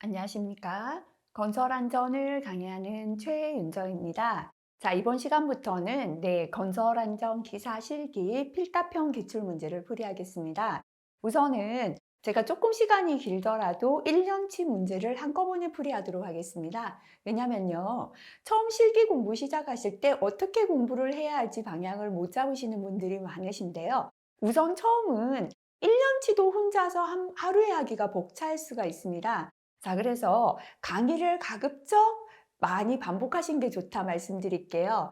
안녕하십니까? 건설 안전을 강의하는 최윤정입니다. 자, 이번 시간부터는 건설 안전 기사 실기 필답형 기출 문제를 풀이하겠습니다. 우선은 제가 조금 시간이 길더라도 1년치 문제를 한꺼번에 풀이하도록 하겠습니다. 왜냐면요, 처음 실기 공부 시작하실 때 어떻게 공부를 해야 할지 방향을 못 잡으시는 분들이 많으신데요. 우선 처음은 1년치도 혼자서 하루에 하기가 벅찰 수가 있습니다. 자, 그래서 강의를 가급적 많이 반복하신 게 좋다 말씀드릴게요.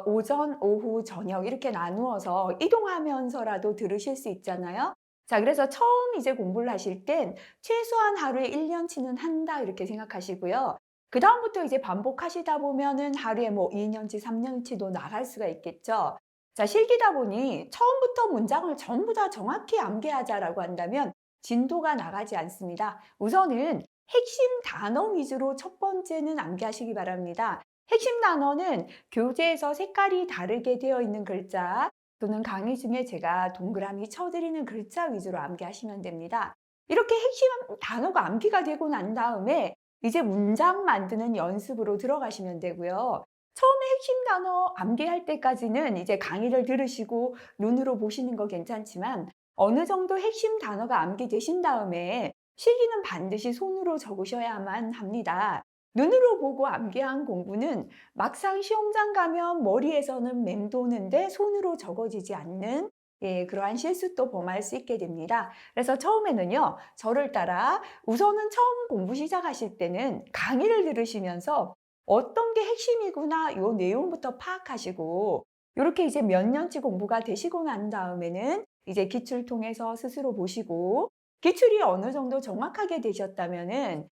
오전, 오후, 저녁 이렇게 나누어서 이동하면서라도 들으실 수 있잖아요. 자, 그래서 처음 이제 공부를 하실 땐 최소한 하루에 1년치는 한다 이렇게 생각하시고요. 그다음부터 이제 반복하시다 보면은 하루에 뭐 2년치, 3년치도 나갈 수가 있겠죠. 자, 실기다 보니 처음부터 문장을 전부 다 정확히 암기하자라고 한다면 진도가 나가지 않습니다. 우선은 핵심 단어 위주로 첫 번째는 암기하시기 바랍니다. 핵심 단어는 교재에서 색깔이 다르게 되어 있는 글자 또는 강의 중에 제가 동그라미 쳐드리는 글자 위주로 암기하시면 됩니다. 이렇게 핵심 단어가 암기가 되고 난 다음에 이제 문장 만드는 연습으로 들어가시면 되고요. 처음에 핵심 단어 암기할 때까지는 이제 강의를 들으시고 눈으로 보시는 거 괜찮지만 어느 정도 핵심 단어가 암기되신 다음에 실기는 반드시 손으로 적으셔야만 합니다. 눈으로 보고 암기한 공부는 막상 시험장 가면 머리에서는 맴도는데 손으로 적어지지 않는 그러한 실수도 범할 수 있게 됩니다. 그래서 처음에는요, 저를 따라 우선은 처음 공부 시작하실 때는 강의를 들으시면서 어떤 게 핵심이구나 요 내용부터 파악하시고 이렇게 이제 몇 년치 공부가 되시고 난 다음에는 이제 기출 통해서 스스로 보시고 기출이 어느 정도 정확하게 되셨다면은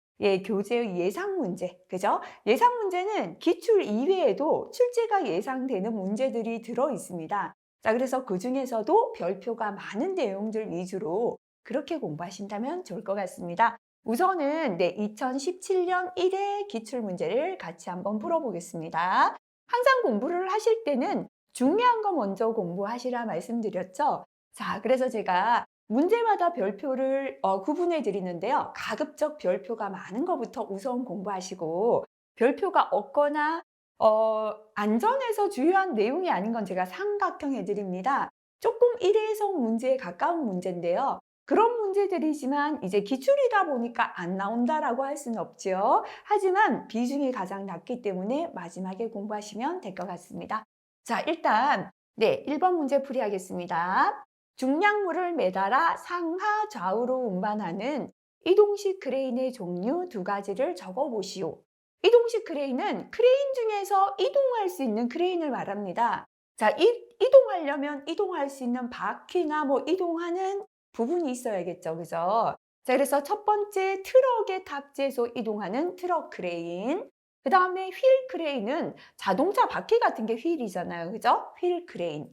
교재의 예상 문제, 그죠? 예상 문제는 기출 이외에도 출제가 예상되는 문제들이 들어 있습니다. 자, 그래서 그 중에서도 별표가 많은 내용들 위주로 그렇게 공부하신다면 좋을 것 같습니다. 우선은 2017년 1회 기출 문제를 같이 한번 풀어보겠습니다. 항상 공부를 하실 때는 중요한 거 먼저 공부하시라 말씀드렸죠. 자, 그래서 제가 문제마다 별표를 구분해 드리는데요. 가급적 별표가 많은 것부터 우선 공부하시고 별표가 없거나 안전에서 주요한 내용이 아닌 건 제가 삼각형 해드립니다. 조금 일회성 문제에 가까운 문제인데요. 그런 문제들이지만 이제 기출이다 보니까 안 나온다라고 할 수는 없죠. 하지만 비중이 가장 낮기 때문에 마지막에 공부하시면 될 것 같습니다. 자, 일단 1번 문제 풀이하겠습니다. 중량물을 매달아 상하 좌우로 운반하는 이동식 크레인의 종류 두 가지를 적어보시오. 이동식 크레인은 크레인 중에서 이동할 수 있는 크레인을 말합니다. 자, 이동하려면 이동할 수 있는 바퀴나 뭐 이동하는 부분이 있어야겠죠. 그죠? 자, 그래서 첫 번째 트럭에 탑재해서 이동하는 트럭 크레인. 그 다음에 휠 크레인은 자동차 바퀴 같은 게 휠이잖아요. 그죠? 휠 크레인.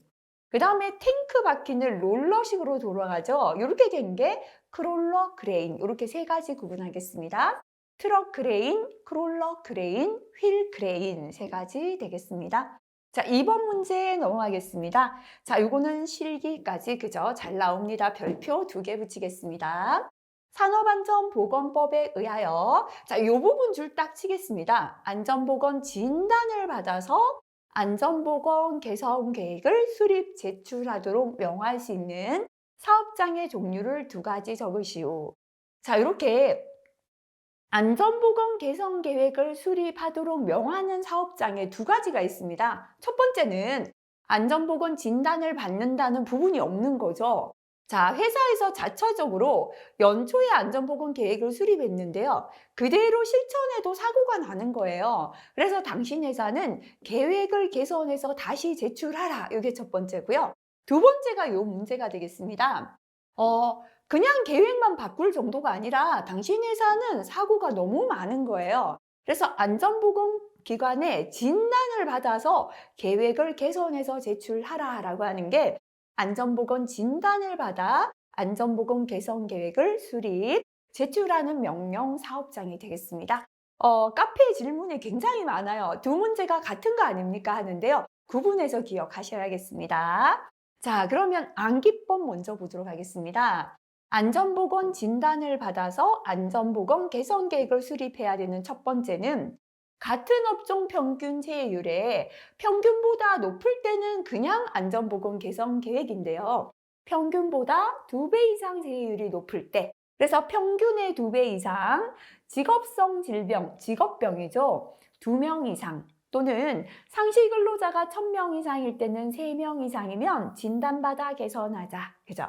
그 다음에 탱크 바퀴는 롤러식으로 돌아가죠. 이렇게 된 게 크롤러 크레인. 이렇게 세 가지 구분하겠습니다. 트럭 크레인, 크롤러 크레인, 휠 크레인 세 가지 되겠습니다. 자, 2번 문제 넘어가겠습니다. 자, 요거는 실기까지 그죠? 잘 나옵니다. 별표 2개 붙이겠습니다. 산업안전보건법에 의하여 자, 요 부분 줄 딱 치겠습니다. 안전보건 진단을 받아서 안전보건 개선 계획을 수립 제출하도록 명할 수 있는 사업장의 종류를 두 가지 적으시오. 자, 이렇게 안전보건 개선 계획을 수립하도록 명하는 사업장에 두 가지가 있습니다. 첫 번째는 안전보건 진단을 받는다는 부분이 없는 거죠. 자, 회사에서 자체적으로 연초에 안전보건 계획을 수립했는데요. 그대로 실천해도 사고가 나는 거예요. 그래서 당신 회사는 계획을 개선해서 다시 제출하라. 이게 첫 번째고요. 두 번째가 이 문제가 되겠습니다. 그냥 계획만 바꿀 정도가 아니라 당신 회사는 사고가 너무 많은 거예요. 그래서 안전보건기관에 진단을 받아서 계획을 개선해서 제출하라라고 하는 게 안전보건 진단을 받아 안전보건 개선 계획을 수립, 제출하는 명령 사업장이 되겠습니다. 카페 질문이 굉장히 많아요. 두 문제가 같은 거 아닙니까 하는데요. 구분해서 기억하셔야겠습니다. 자, 그러면 암기법 먼저 보도록 하겠습니다. 안전보건 진단을 받아서 안전보건 개선 계획을 수립해야 되는 첫 번째는 같은 업종 평균 세율에 평균보다 높을 때는 그냥 안전보건 개선 계획인데요. 평균보다 2배 이상 세율이 높을 때, 그래서 평균의 2배 이상 직업성 질병, 직업병이죠. 2명 이상 또는 상시 근로자가 1000명 이상일 때는 3명 이상이면 진단받아 개선하자. 그죠?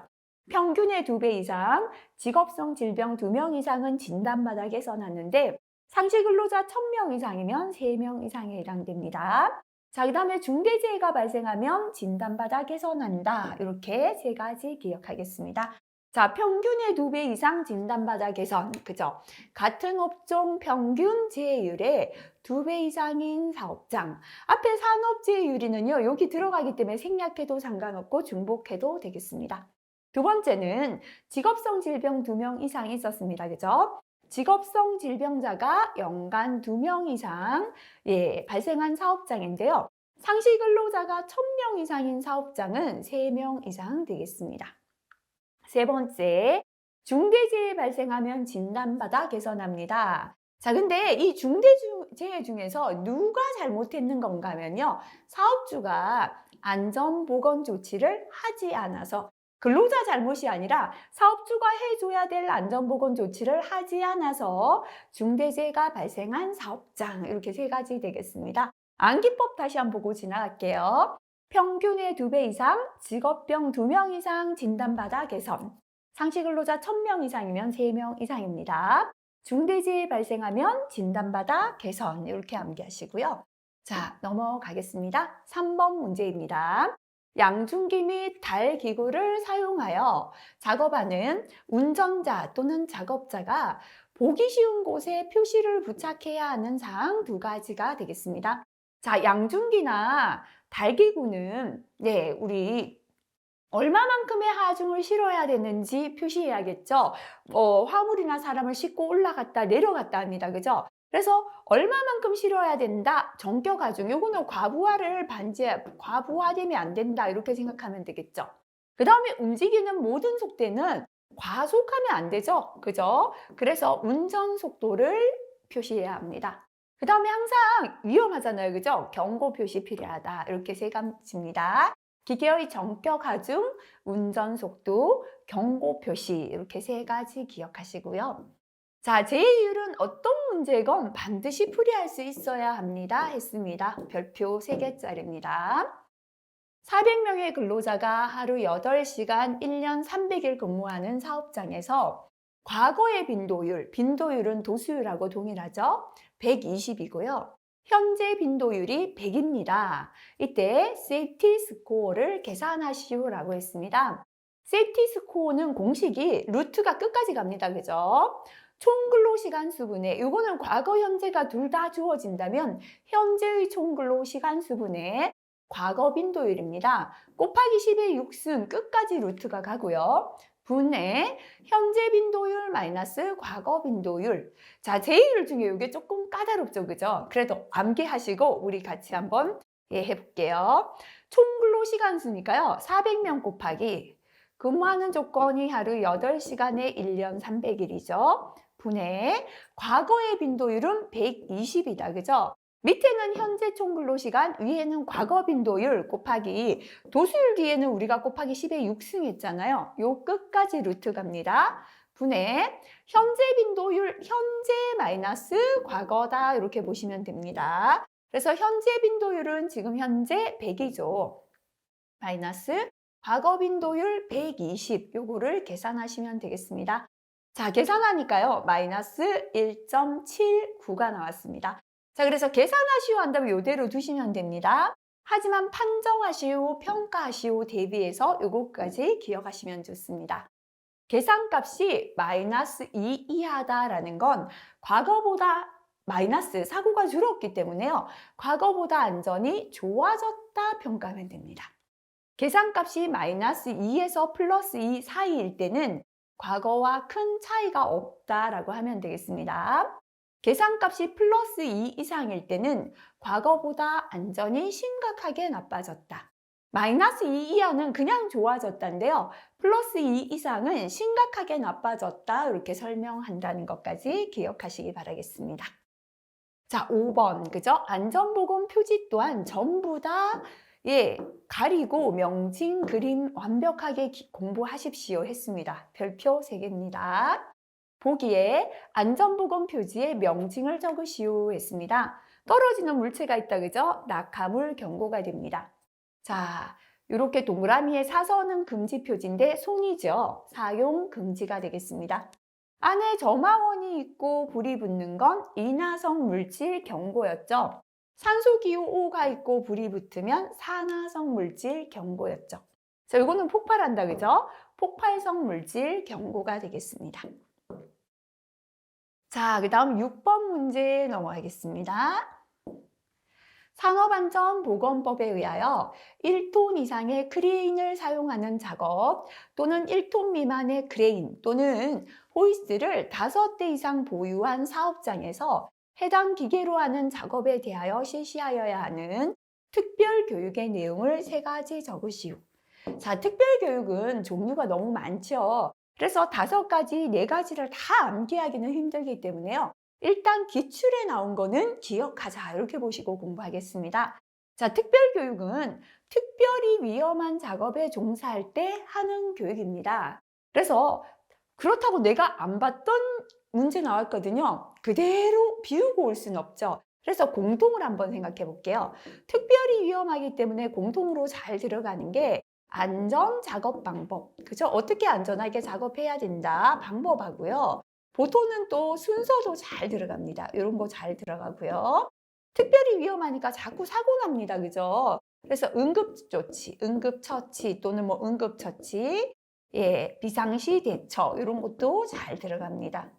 평균의 2배 이상, 직업성 질병 2명 이상은 진단받아 개선하는데 상시 근로자 1000명 이상이면 3명 이상에 해당됩니다. 자, 그 다음에 중대재해가 발생하면 진단받아 개선한다. 이렇게 3가지 기억하겠습니다. 자, 평균의 2배 이상 진단받아 개선. 그죠? 같은 업종 평균 재해율의 2배 이상인 사업장. 앞에 산업재해율이는요, 여기 들어가기 때문에 생략해도 상관없고 중복해도 되겠습니다. 두 번째는 직업성 질병 2명 이상이 있었습니다. 그죠? 직업성 질병자가 연간 2명 이상 발생한 사업장인데요. 상시 근로자가 1000명 이상인 사업장은 3명 이상 되겠습니다. 세 번째, 중대재해 발생하면 진단받아 개선합니다. 자, 근데 이 중대재해 중에서 누가 잘못했는 건가 하면요. 사업주가 안전보건 조치를 하지 않아서 근로자 잘못이 아니라 사업주가 해줘야 될 안전보건 조치를 하지 않아서 중대재해가 발생한 사업장, 이렇게 3가지 되겠습니다. 암기법 다시 한번 보고 지나갈게요. 평균의 2배 이상, 직업병 2명 이상 진단받아 개선. 상시 근로자 1000명 이상이면 3명 이상입니다. 중대재해 발생하면 진단받아 개선, 이렇게 암기하시고요. 자, 넘어가겠습니다. 3번 문제입니다. 양중기 및 달 기구를 사용하여 작업하는 운전자 또는 작업자가 보기 쉬운 곳에 표시를 부착해야 하는 사항 2가지가 되겠습니다. 자, 양중기나 달기구는 우리 얼마만큼의 하중을 실어야 되는지 표시해야겠죠. 화물이나 사람을 싣고 올라갔다 내려갔다 합니다. 그죠? 그래서 얼마만큼 실어야 된다. 전격 하중. 요거는 과부하되면 안 된다. 이렇게 생각하면 되겠죠. 그 다음에 움직이는 모든 속도는 과속하면 안 되죠. 그죠? 그래서 운전 속도를 표시해야 합니다. 그 다음에 항상 위험하잖아요. 그죠? 경고 표시 필요하다. 이렇게 3가지입니다. 기계의 전격 하중, 운전 속도, 경고 표시, 이렇게 3가지 기억하시고요. 자, 재해율은 어떤 문제건 반드시 풀이할 수 있어야 합니다. 했습니다. 별표 3개짜리입니다. 400명의 근로자가 하루 8시간 1년 300일 근무하는 사업장에서 과거의 빈도율은 도수율하고 동일하죠. 120이고요. 현재 빈도율이 100입니다. 이때 세이프티 스코어를 계산하시오라고 했습니다. 세이프티 스코어는 공식이 루트가 끝까지 갑니다. 그죠? 총 근로시간 수분에, 이거는 과거, 현재가 둘 다 주어진다면 현재의 총 근로시간 수분에 과거 빈도율입니다. 곱하기 10의 6승 끝까지 루트가 가고요. 분의 현재 빈도율 마이너스 과거 빈도율. 자, 제2율 중에 이게 조금 까다롭죠. 그죠? 그래도 암기하시고 우리 같이 한번 해볼게요. 총 근로시간 수니까요. 400명 곱하기 근무하는 조건이 하루 8시간에 1년 300일이죠. 분의 과거의 빈도율은 120이다. 그죠? 밑에는 현재 총 근로시간, 위에는 과거 빈도율 곱하기 도수율 뒤에는 우리가 곱하기 10의 6승 했잖아요. 요 끝까지 루트 갑니다. 분의 현재 빈도율, 현재 마이너스 과거다. 이렇게 보시면 됩니다. 그래서 현재 빈도율은 지금 현재 100이죠. 마이너스 과거 빈도율 120, 요거를 계산하시면 되겠습니다. 자, 계산하니까요. 마이너스 1.79가 나왔습니다. 자, 그래서 계산하시오 한다면 이대로 두시면 됩니다. 하지만 판정하시오, 평가하시오 대비해서 요거까지 기억하시면 좋습니다. 계산값이 마이너스 2 이하다라는 건 과거보다 마이너스 사고가 줄었기 때문에요. 과거보다 안전이 좋아졌다 평가하면 됩니다. 계산값이 마이너스 2에서 플러스 2 사이일 때는 과거와 큰 차이가 없다라고 하면 되겠습니다. 계산값이 플러스 2 이상일 때는 과거보다 안전이 심각하게 나빠졌다. 마이너스 2 이하는 그냥 좋아졌다인데요. 플러스 2 이상은 심각하게 나빠졌다. 이렇게 설명한다는 것까지 기억하시기 바라겠습니다. 자, 5번. 그죠? 안전보건 표지 또한 전부 다 가리고 명칭 그림 완벽하게 공부하십시오 했습니다. 별표 3개입니다. 보기에 안전보건 표지에 명칭을 적으시오 했습니다. 떨어지는 물체가 있다, 그죠? 낙하물 경고가 됩니다. 자, 이렇게 동그라미에 사선은 금지 표지인데 손이죠. 사용 금지가 되겠습니다. 안에 점화원이 있고 불이 붙는 건 인화성 물질 경고였죠. 산소기호 O가 있고 불이 붙으면 산화성 물질 경고였죠. 자, 이거는 폭발한다, 그죠? 폭발성 물질 경고가 되겠습니다. 자, 그 다음 6번 문제 넘어가겠습니다. 산업안전보건법에 의하여 1톤 이상의 크레인을 사용하는 작업 또는 1톤 미만의 크레인 또는 호이스트를 5대 이상 보유한 사업장에서 해당 기계로 하는 작업에 대하여 실시하여야 하는 특별교육의 내용을 3가지 적으시오. 자, 특별교육은 종류가 너무 많죠. 그래서 5가지, 4가지를 다 암기하기는 힘들기 때문에요. 일단 기출에 나온 거는 기억하자 이렇게 보시고 공부하겠습니다. 자, 특별교육은 특별히 위험한 작업에 종사할 때 하는 교육입니다. 그래서 그렇다고 내가 안 봤던 문제 나왔거든요. 그대로 비우고 올 수는 없죠. 그래서 공통을 한번 생각해 볼게요. 특별히 위험하기 때문에 공통으로 잘 들어가는 게 안전 작업 방법. 그죠? 어떻게 안전하게 작업해야 된다. 방법하고요. 보통은 또 순서도 잘 들어갑니다. 이런 거 잘 들어가고요. 특별히 위험하니까 자꾸 사고 납니다. 그죠? 그래서 응급조치, 응급처치 또는 뭐 응급처치, 비상시 대처 이런 것도 잘 들어갑니다.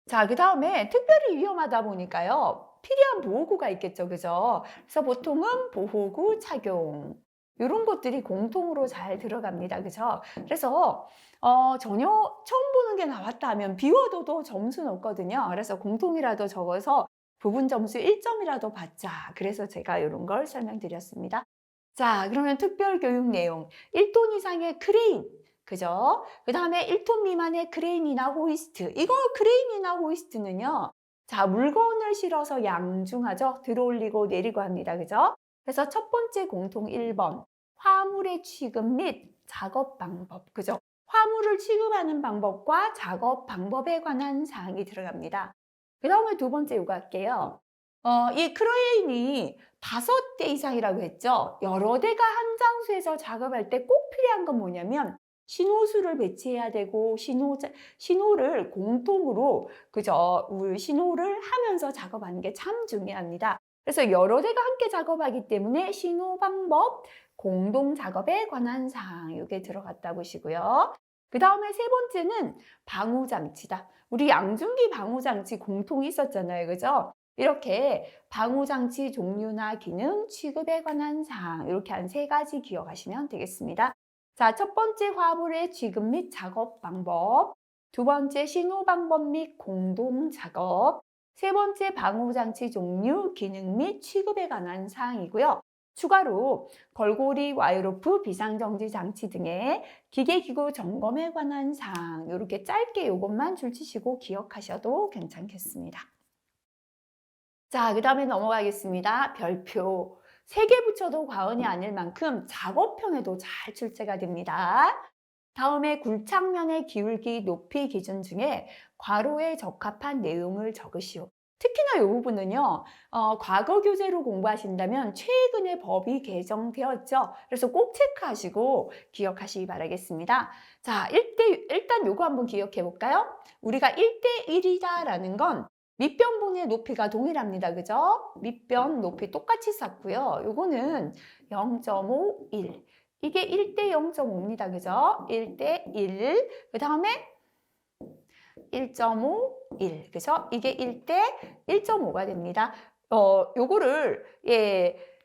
자, 그 다음에 특별히 위험하다 보니까요. 필요한 보호구가 있겠죠. 그죠? 그래서 보통은 보호구 착용. 이런 것들이 공통으로 잘 들어갑니다. 그죠? 그래서 전혀 처음 보는 게 나왔다 하면 비워둬도 점수는 없거든요. 그래서 공통이라도 적어서 부분 점수 1점이라도 받자. 그래서 제가 이런 걸 설명드렸습니다. 자, 그러면 특별교육 내용. 1톤 이상의 크레인. 그죠? 그 다음에 1톤 미만의 크레인이나 호이스트. 이거 크레인이나 호이스트는요. 자, 물건을 실어서 양중하죠. 들어올리고 내리고 합니다. 그죠? 그래서 첫 번째 공통 1번. 화물의 취급 및 작업 방법. 그죠? 화물을 취급하는 방법과 작업 방법에 관한 사항이 들어갑니다. 그 다음에 두 번째 요거 할게요. 이 크레인이 5대 이상이라고 했죠. 여러 대가 한 장소에서 작업할 때 꼭 필요한 건 뭐냐면 신호수를 배치해야 되고 신호를 공통으로 그죠? 신호를 하면서 작업하는 게 참 중요합니다. 그래서 여러 대가 함께 작업하기 때문에 신호 방법, 공동 작업에 관한 사항 이게 들어갔다 보시고요. 그 다음에 세 번째는 방호장치다. 우리 양중기 방호장치 공통이 있었잖아요. 그죠? 이렇게 방호장치 종류나 기능, 취급에 관한 사항 이렇게 한 3가지 기억하시면 되겠습니다. 자, 첫 번째 화물의 취급 및 작업 방법, 두 번째 신호 방법 및 공동 작업, 세 번째 방호장치 종류, 기능 및 취급에 관한 사항이고요. 추가로 걸고리, 와이로프, 비상정지 장치 등의 기계기구 점검에 관한 사항 이렇게 짧게 이것만 줄치시고 기억하셔도 괜찮겠습니다. 자, 그 다음에 넘어가겠습니다. 별표. 3개 붙여도 과언이 아닐 만큼 작업형에도 잘 출제가 됩니다. 다음에 굴착면의 기울기 높이 기준 중에 괄호에 적합한 내용을 적으시오. 특히나 이 부분은요, 과거 교재로 공부하신다면 최근에 법이 개정되었죠. 그래서 꼭 체크하시고 기억하시기 바라겠습니다. 자, 일단 요거 한번 기억해 볼까요? 우리가 1대1이다라는 건 밑변분의 높이가 동일합니다. 그죠? 밑변 높이 똑같이 쌓고요. 요거는 0.5, 1. 이게 1대 0.5입니다. 그죠? 1대 1. 그 다음에 1.5, 1. 그죠? 이게 1대 1.5가 됩니다. 요거를,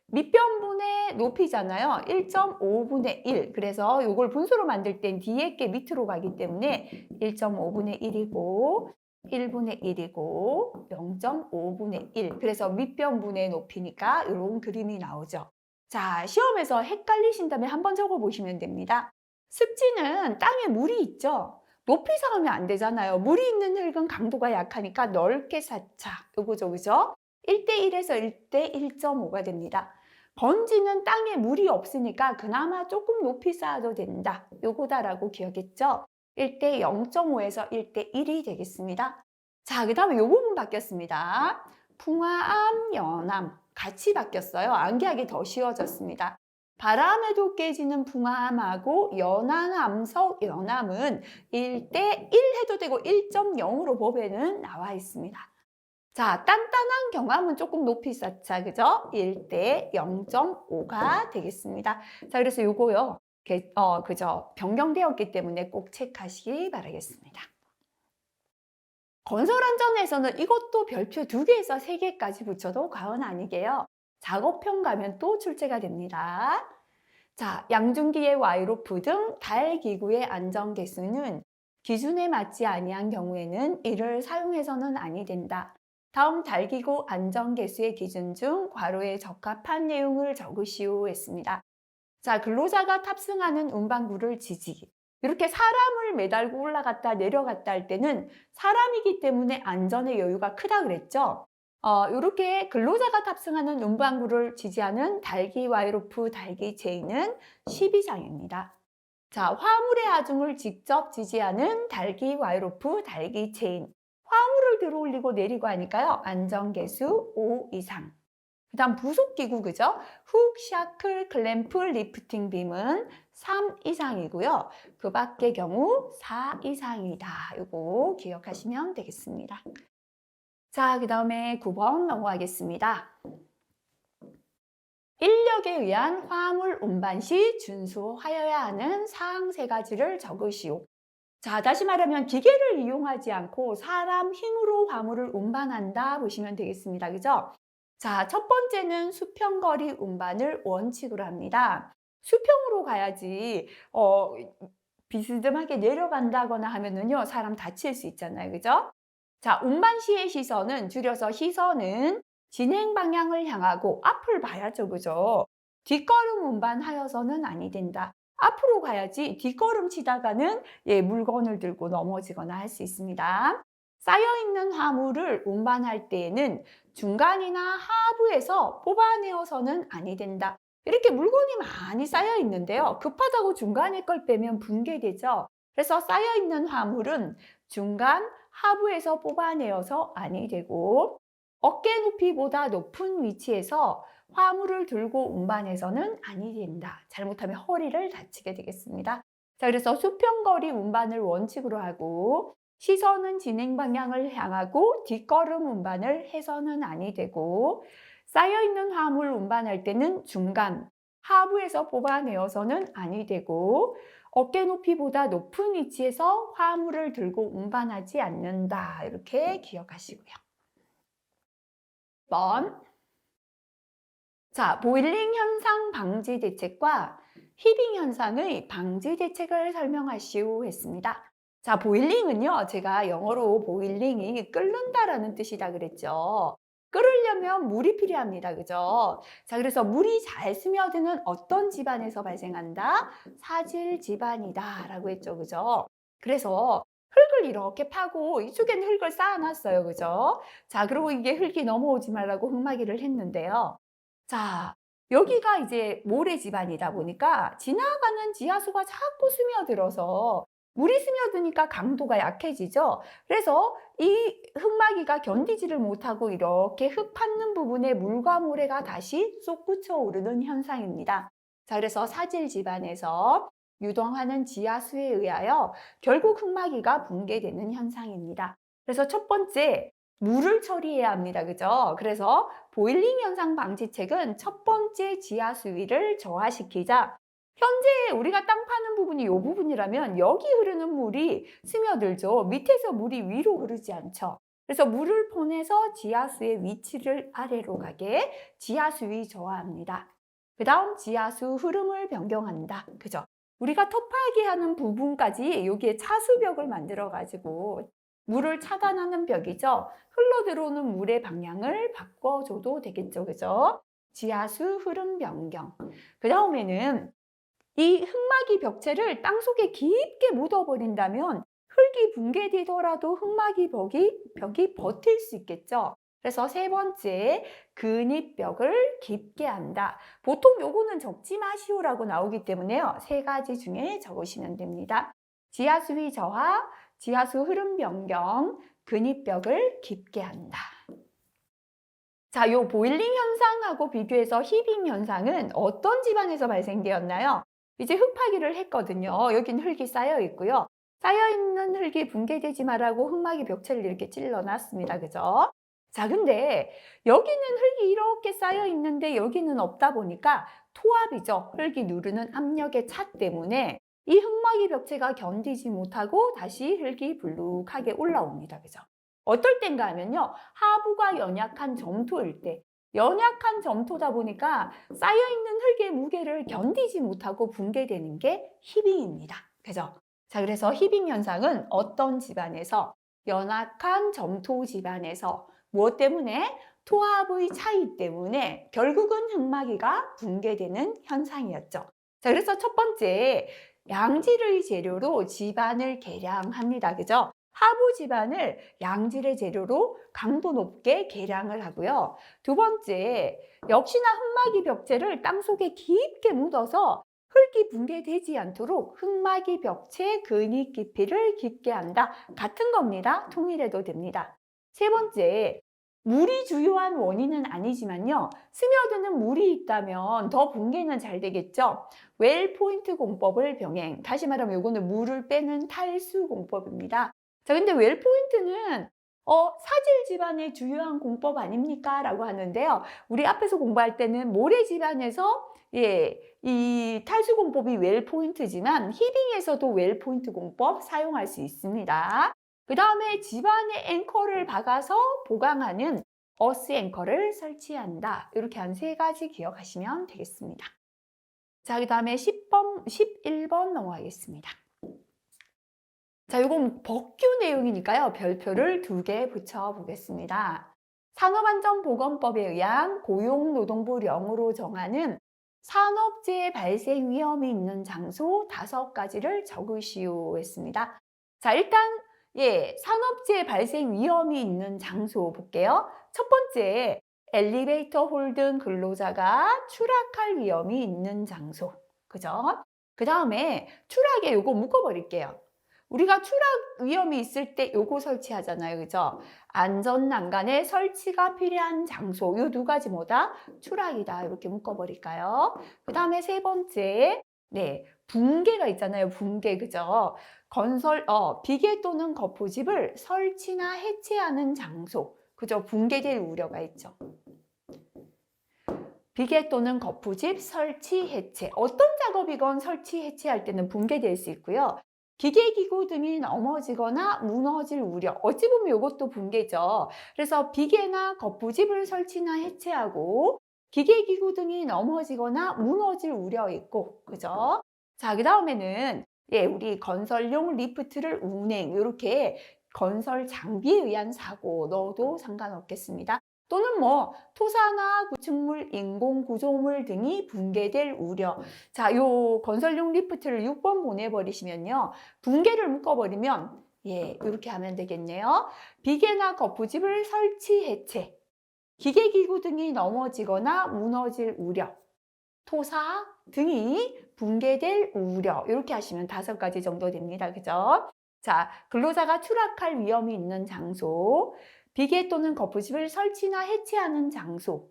밑변분의 높이잖아요. 1.5분의 1. 그래서 요걸 분수로 만들 땐 뒤에 게 밑으로 가기 때문에 1.5분의 1이고, 1분의 1이고, 0.5분의 1. 그래서 밑변분의 높이니까 이런 그림이 나오죠. 자, 시험에서 헷갈리신다면 한번 적어보시면 됩니다. 습지는 땅에 물이 있죠. 높이 쌓으면 안 되잖아요. 물이 있는 흙은 강도가 약하니까 넓게 쌓자. 요거죠, 그죠? 1대1에서 1대 1.5가 됩니다. 건지는 땅에 물이 없으니까 그나마 조금 높이 쌓아도 된다. 요거다라고 기억했죠? 1대 0.5에서 1대 1이 되겠습니다. 자, 그 다음에 요 부분 바뀌었습니다. 풍화암, 연암 같이 바뀌었어요. 암기하기 더 쉬워졌습니다. 바람에도 깨지는 풍화암하고 연암암석 연암은 1대 1 해도 되고 1.0으로 법에는 나와 있습니다. 자, 단단한 경암은 조금 높이 쌓자, 그죠? 1대 0.5가 되겠습니다. 자, 그래서 요거요, 그죠? 변경되었기 때문에 꼭 체크하시기 바라겠습니다. 건설안전에서는 이것도 별표 2개에서 3개까지 붙여도 과언 아니게요. 작업형 가면 또 출제가 됩니다. 자, 양중기의 와이로프 등 달 기구의 안전 개수는 기준에 맞지 아니한 경우에는 이를 사용해서는 아니 된다. 다음 달기구 안전 개수의 기준 중 괄호에 적합한 내용을 적으시오 했습니다. 자, 근로자가 탑승하는 운반구를 지지. 이렇게 사람을 매달고 올라갔다 내려갔다 할 때는 사람이기 때문에 안전의 여유가 크다 그랬죠. 이렇게 근로자가 탑승하는 운반구를 지지하는 달기 와이로프 달기 제인은 12장입니다. 자, 화물의 하중을 직접 지지하는 달기 와이로프 달기 체인. 화물을 들어 올리고 내리고 하니까요. 안전계수 5 이상. 그 다음 부속기구, 그죠? 훅, 샤클, 클램프, 리프팅 빔은 3 이상이고요. 그 밖의 경우 4 이상이다. 이거 기억하시면 되겠습니다. 자, 그 다음에 9번 넘어가겠습니다. 인력에 의한 화물 운반 시 준수하여야 하는 사항 3가지를 적으시오. 자, 다시 말하면 기계를 이용하지 않고 사람 힘으로 화물을 운반한다 보시면 되겠습니다. 그죠? 자, 첫 번째는 수평거리 운반을 원칙으로 합니다. 수평으로 가야지 비스듬하게 내려간다거나 하면은요, 사람 다칠 수 있잖아요. 그죠? 자, 운반 시의 시선은 줄여서 시선은 진행 방향을 향하고 앞을 봐야죠. 그죠? 뒷걸음 운반하여서는 아니 된다. 앞으로 가야지 뒷걸음 치다가는 물건을 들고 넘어지거나 할 수 있습니다. 쌓여있는 화물을 운반할 때에는 중간이나 하부에서 뽑아내어서는 아니 된다. 이렇게 물건이 많이 쌓여 있는데요. 급하다고 중간에 걸 빼면 붕괴되죠. 그래서 쌓여 있는 화물은 중간, 하부에서 뽑아내어서 아니 되고 어깨 높이보다 높은 위치에서 화물을 들고 운반해서는 아니 된다. 잘못하면 허리를 다치게 되겠습니다. 자, 그래서 수평거리 운반을 원칙으로 하고 시선은 진행 방향을 향하고 뒷걸음 운반을 해서는 아니 되고 쌓여있는 화물 운반할 때는 중간, 하부에서 뽑아내어서는 아니 되고 어깨 높이보다 높은 위치에서 화물을 들고 운반하지 않는다. 이렇게 기억하시고요. 번. 자, 보일링 현상 방지 대책과 히빙 현상의 방지 대책을 설명하시오 했습니다. 자, 보일링은요, 제가 영어로 보일링이 끓는다라는 뜻이다 그랬죠. 끓으려면 물이 필요합니다. 그죠? 자, 그래서 물이 잘 스며드는 어떤 집안에서 발생한다? 사질 집안이다 라고 했죠. 그죠? 그래서 흙을 이렇게 파고 이쪽에는 흙을 쌓아놨어요. 그죠? 자, 그리고 이게 흙이 넘어오지 말라고 흙막이를 했는데요. 자, 여기가 이제 모래 집안이다 보니까 지나가는 지하수가 자꾸 스며들어서 물이 스며드니까 강도가 약해지죠. 그래서 이 흙막이가 견디지를 못하고 이렇게 흙 팠는 부분에 물과 모래가 다시 솟구쳐 오르는 현상입니다. 자, 그래서 사질 집안에서 유동하는 지하수에 의하여 결국 흙막이가 붕괴되는 현상입니다. 그래서 첫 번째, 물을 처리해야 합니다. 그죠? 그래서 보일링 현상 방지책은 첫 번째 지하 수위를 저하시키자. 현재 우리가 땅 파는 부분이 이 부분이라면 여기 흐르는 물이 스며들죠. 밑에서 물이 위로 흐르지 않죠. 그래서 물을 보내서 지하수의 위치를 아래로 가게 지하수위 저하합니다. 그 다음 지하수 흐름을 변경한다. 그죠? 우리가 터프하게 하는 부분까지 여기에 차수벽을 만들어 가지고 물을 차단하는 벽이죠. 흘러 들어오는 물의 방향을 바꿔줘도 되겠죠. 그죠? 지하수 흐름 변경. 그 다음에는 이 흙막이 벽체를 땅속에 깊게 묻어버린다면 흙이 붕괴되더라도 흙막이 벽이 버틸 수 있겠죠. 그래서 세 번째, 근입벽을 깊게 한다. 보통 요거는 적지 마시오라고 나오기 때문에요. 세 가지 중에 적으시면 됩니다. 지하수위 저하, 지하수 흐름 변경, 근입벽을 깊게 한다. 자, 요 보일링 현상하고 비교해서 히빙 현상은 어떤 지방에서 발생되었나요? 이제 흙파기를 했거든요. 여긴 흙이 쌓여 있고요. 쌓여 있는 흙이 붕괴되지 말라고 흙막이 벽체를 이렇게 찔러 놨습니다. 그죠? 자, 근데 여기는 흙이 이렇게 쌓여 있는데 여기는 없다 보니까 토압이죠. 흙이 누르는 압력의 차 때문에 이 흙막이 벽체가 견디지 못하고 다시 흙이 불룩하게 올라옵니다. 그죠? 어떨 땐가 하면요. 하부가 연약한 점토일 때, 연약한 점토다 보니까 쌓여있는 흙의 무게를 견디지 못하고 붕괴되는 게 히빙입니다. 그죠? 자, 그래서 히빙 현상은 어떤 집안에서, 연약한 점토 집안에서 무엇 때문에? 토합의 차이 때문에 결국은 흙막이가 붕괴되는 현상이었죠. 자, 그래서 첫 번째, 양질의 재료로 집안을 개량합니다. 그죠? 하부 집안을 양질의 재료로 강도 높게 개량을 하고요. 두 번째, 역시나 흙막이 벽체를 땅속에 깊게 묻어서 흙이 붕괴되지 않도록 흙막이 벽체 근입 깊이를 깊게 한다. 같은 겁니다. 통일해도 됩니다. 세 번째, 물이 주요한 원인은 아니지만요. 스며드는 물이 있다면 더 붕괴는 잘 되겠죠. 웰 포인트 공법을 병행. 다시 말하면 이거는 물을 빼는 탈수 공법입니다. 자, 근데 웰 포인트는 사질 집안의 주요한 공법 아닙니까? 라고 하는데요. 우리 앞에서 공부할 때는 모래 집안에서 이 탈수 공법이 웰 포인트지만 히빙에서도 웰 포인트 공법 사용할 수 있습니다. 그 다음에 집안에 앵커를 박아서 보강하는 어스 앵커를 설치한다. 이렇게 한 세 가지 기억하시면 되겠습니다. 자, 그 다음에 11번 넘어가겠습니다. 자, 이건 법규 내용이니까요. 별표를 2개 붙여보겠습니다. 산업안전보건법에 의한 고용노동부령으로 정하는 산업재해 발생 위험이 있는 장소 5가지를 적으시오 했습니다. 자, 일단 산업재해 발생 위험이 있는 장소 볼게요. 첫 번째, 엘리베이터 홀 등 근로자가 추락할 위험이 있는 장소. 그죠? 그 다음에 추락에 요거 묶어버릴게요. 우리가 추락 위험이 있을 때 요거 설치하잖아요. 그죠? 안전난간에 설치가 필요한 장소. 요 2가지 뭐다? 추락이다. 이렇게 묶어버릴까요? 그 다음에 세 번째, 붕괴가 있잖아요. 붕괴. 그죠? 비계 또는 거푸집을 설치나 해체하는 장소. 그죠? 붕괴될 우려가 있죠. 비계 또는 거푸집 설치, 해체. 어떤 작업이건 설치, 해체할 때는 붕괴될 수 있고요. 기계기구 등이 넘어지거나 무너질 우려. 어찌 보면 이것도 붕괴죠. 그래서 비계나 거푸집을 설치나 해체하고 기계기구 등이 넘어지거나 무너질 우려 있고, 그죠? 자, 그 다음에는 우리 건설용 리프트를 운행, 이렇게 건설 장비에 의한 사고 넣어도 상관없겠습니다. 또는 토사나 구축물, 인공 구조물 등이 붕괴될 우려. 자, 요 건설용 리프트를 6번 보내버리시면요. 붕괴를 묶어버리면 이렇게 하면 되겠네요. 비계나 거푸집을 설치, 해체. 기계기구 등이 넘어지거나 무너질 우려. 토사 등이 붕괴될 우려. 이렇게 하시면 5가지 정도 됩니다. 그죠? 자, 근로자가 추락할 위험이 있는 장소. 비계 또는 거푸집을 설치나 해체하는 장소.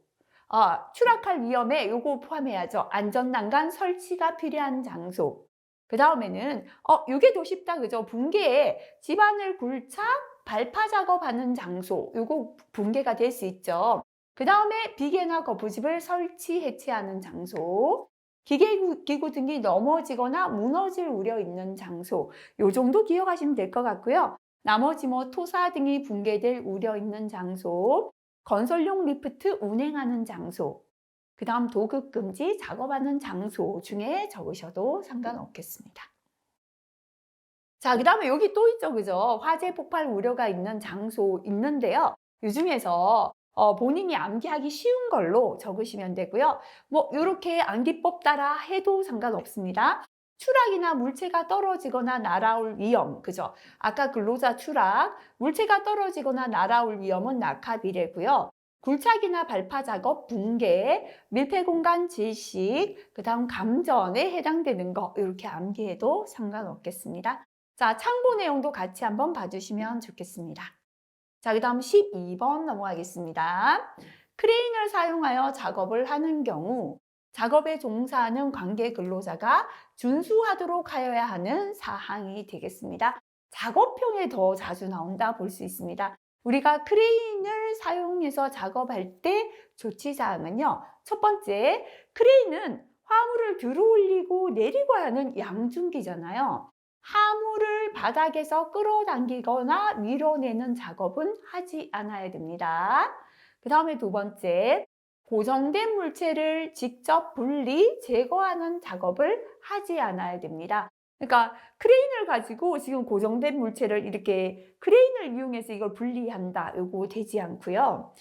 추락할 위험에 요거 포함해야죠. 안전난간 설치가 필요한 장소. 그 다음에는 요게 더 쉽다. 그죠? 붕괴에 집안을 굴착, 발파 작업하는 장소. 요거 붕괴가 될 수 있죠. 그 다음에 비계나 거푸집을 설치, 해체하는 장소. 기계기구 등이 넘어지거나 무너질 우려 있는 장소. 요 정도 기억하시면 될 것 같고요. 나머지 토사 등이 붕괴될 우려 있는 장소, 건설용 리프트 운행하는 장소, 그 다음 도급 금지 작업하는 장소 중에 적으셔도 상관없겠습니다. 자, 그 다음에 여기 또 있죠. 그죠? 화재 폭발 우려가 있는 장소 있는데요. 이 중에서 본인이 암기하기 쉬운 걸로 적으시면 되고요. 뭐 요렇게 암기법 따라 해도 상관없습니다. 추락이나 물체가 떨어지거나 날아올 위험, 그죠? 아까 근로자 추락, 물체가 떨어지거나 날아올 위험은 낙하비례고요. 굴착이나 발파 작업, 붕괴, 밀폐 공간 질식, 그다음 감전에 해당되는 거 이렇게 암기해도 상관없겠습니다. 자, 참고 내용도 같이 한번 봐주시면 좋겠습니다. 자, 그다음 12번 넘어가겠습니다. 크레인을 사용하여 작업을 하는 경우 작업에 종사하는 관계 근로자가 준수하도록 하여야 하는 사항이 되겠습니다. 작업형에 더 자주 나온다 볼 수 있습니다. 우리가 크레인을 사용해서 작업할 때 조치사항은요. 첫 번째, 크레인은 화물을 들어 올리고 내리고 하는 양중기잖아요. 화물을 바닥에서 끌어당기거나 밀어내는 작업은 하지 않아야 됩니다. 그 다음에 두 번째, 고정된 물체를 직접 분리, 제거하는 작업을 하지 않아야 됩니다. 그러니까 크레인을 가지고 지금 고정된 물체를 이렇게 크레인을 이용해서 이걸 분리한다. 이거 되지 않고요.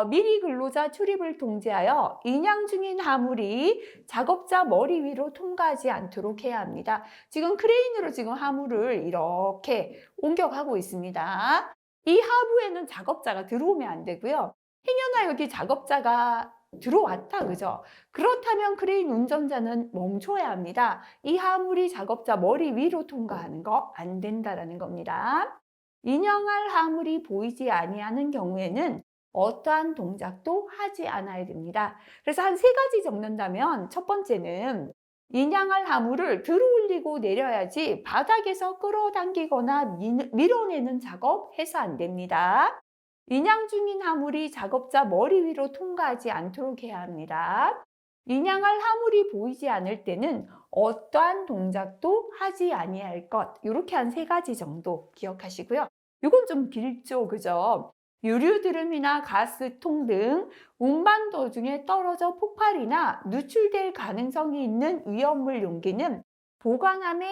미리 근로자 출입을 통제하여 인양 중인 화물이 작업자 머리 위로 통과하지 않도록 해야 합니다. 지금 크레인으로 지금 화물을 이렇게 옮겨가고 있습니다. 이 하부에는 작업자가 들어오면 안 되고요. 행여나 여기 작업자가 들어왔다, 그죠? 그렇다면 크레인 운전자는 멈춰야 합니다. 이 화물이 작업자 머리 위로 통과하는 거 안 된다라는 겁니다. 인양할 화물이 보이지 아니하는 경우에는 어떠한 동작도 하지 않아야 됩니다. 그래서 한 세 가지 적는다면 첫 번째는 인양할 화물을 들어 올리고 내려야지 바닥에서 끌어당기거나 밀어내는 작업 해서 안 됩니다. 인양 중인 화물이 작업자 머리 위로 통과하지 않도록 해야 합니다. 인양할 화물이 보이지 않을 때는 어떠한 동작도 하지 아니할 것. 이렇게 한 세 가지 정도 기억하시고요. 이건 좀 길죠, 그죠? 유류드름이나 가스통 등 운반 도중에 떨어져 폭발이나 누출될 가능성이 있는 위험물 용기는 보관함에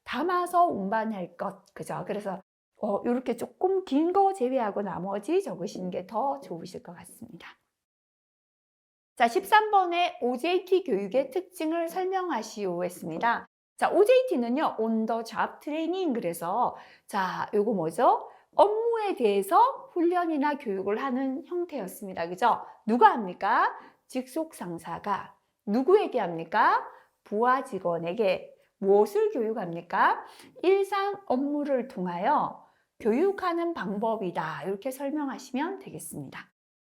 담아서 운반할 것. 그죠? 그래서 이렇게 조금 긴 거 제외하고 나머지 적으시는 게 더 좋으실 것 같습니다. 자, 13번에 OJT 교육의 특징을 설명하시오 했습니다. 자, OJT는요, On the Job Training. 그래서 자, 요거 뭐죠? 업무에 대해서 훈련이나 교육을 하는 형태였습니다. 그죠? 누가 합니까? 직속 상사가. 누구에게 합니까? 부하 직원에게. 무엇을 교육합니까? 일상 업무를 통하여 교육하는 방법이다. 이렇게 설명하시면 되겠습니다.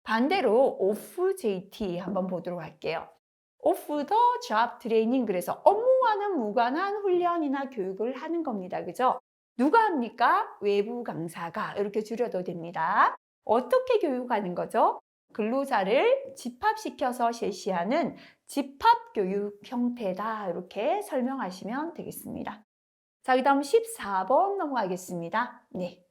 반대로 off JT 한번 보도록 할게요. off the job training. 그래서 업무와는 무관한 훈련이나 교육을 하는 겁니다. 그죠? 누가 합니까? 외부 강사가. 이렇게 줄여도 됩니다. 어떻게 교육하는 거죠? 근로자를 집합시켜서 실시하는 집합교육 형태다. 이렇게 설명하시면 되겠습니다. 자, 그 다음 14번 넘어가겠습니다. 네.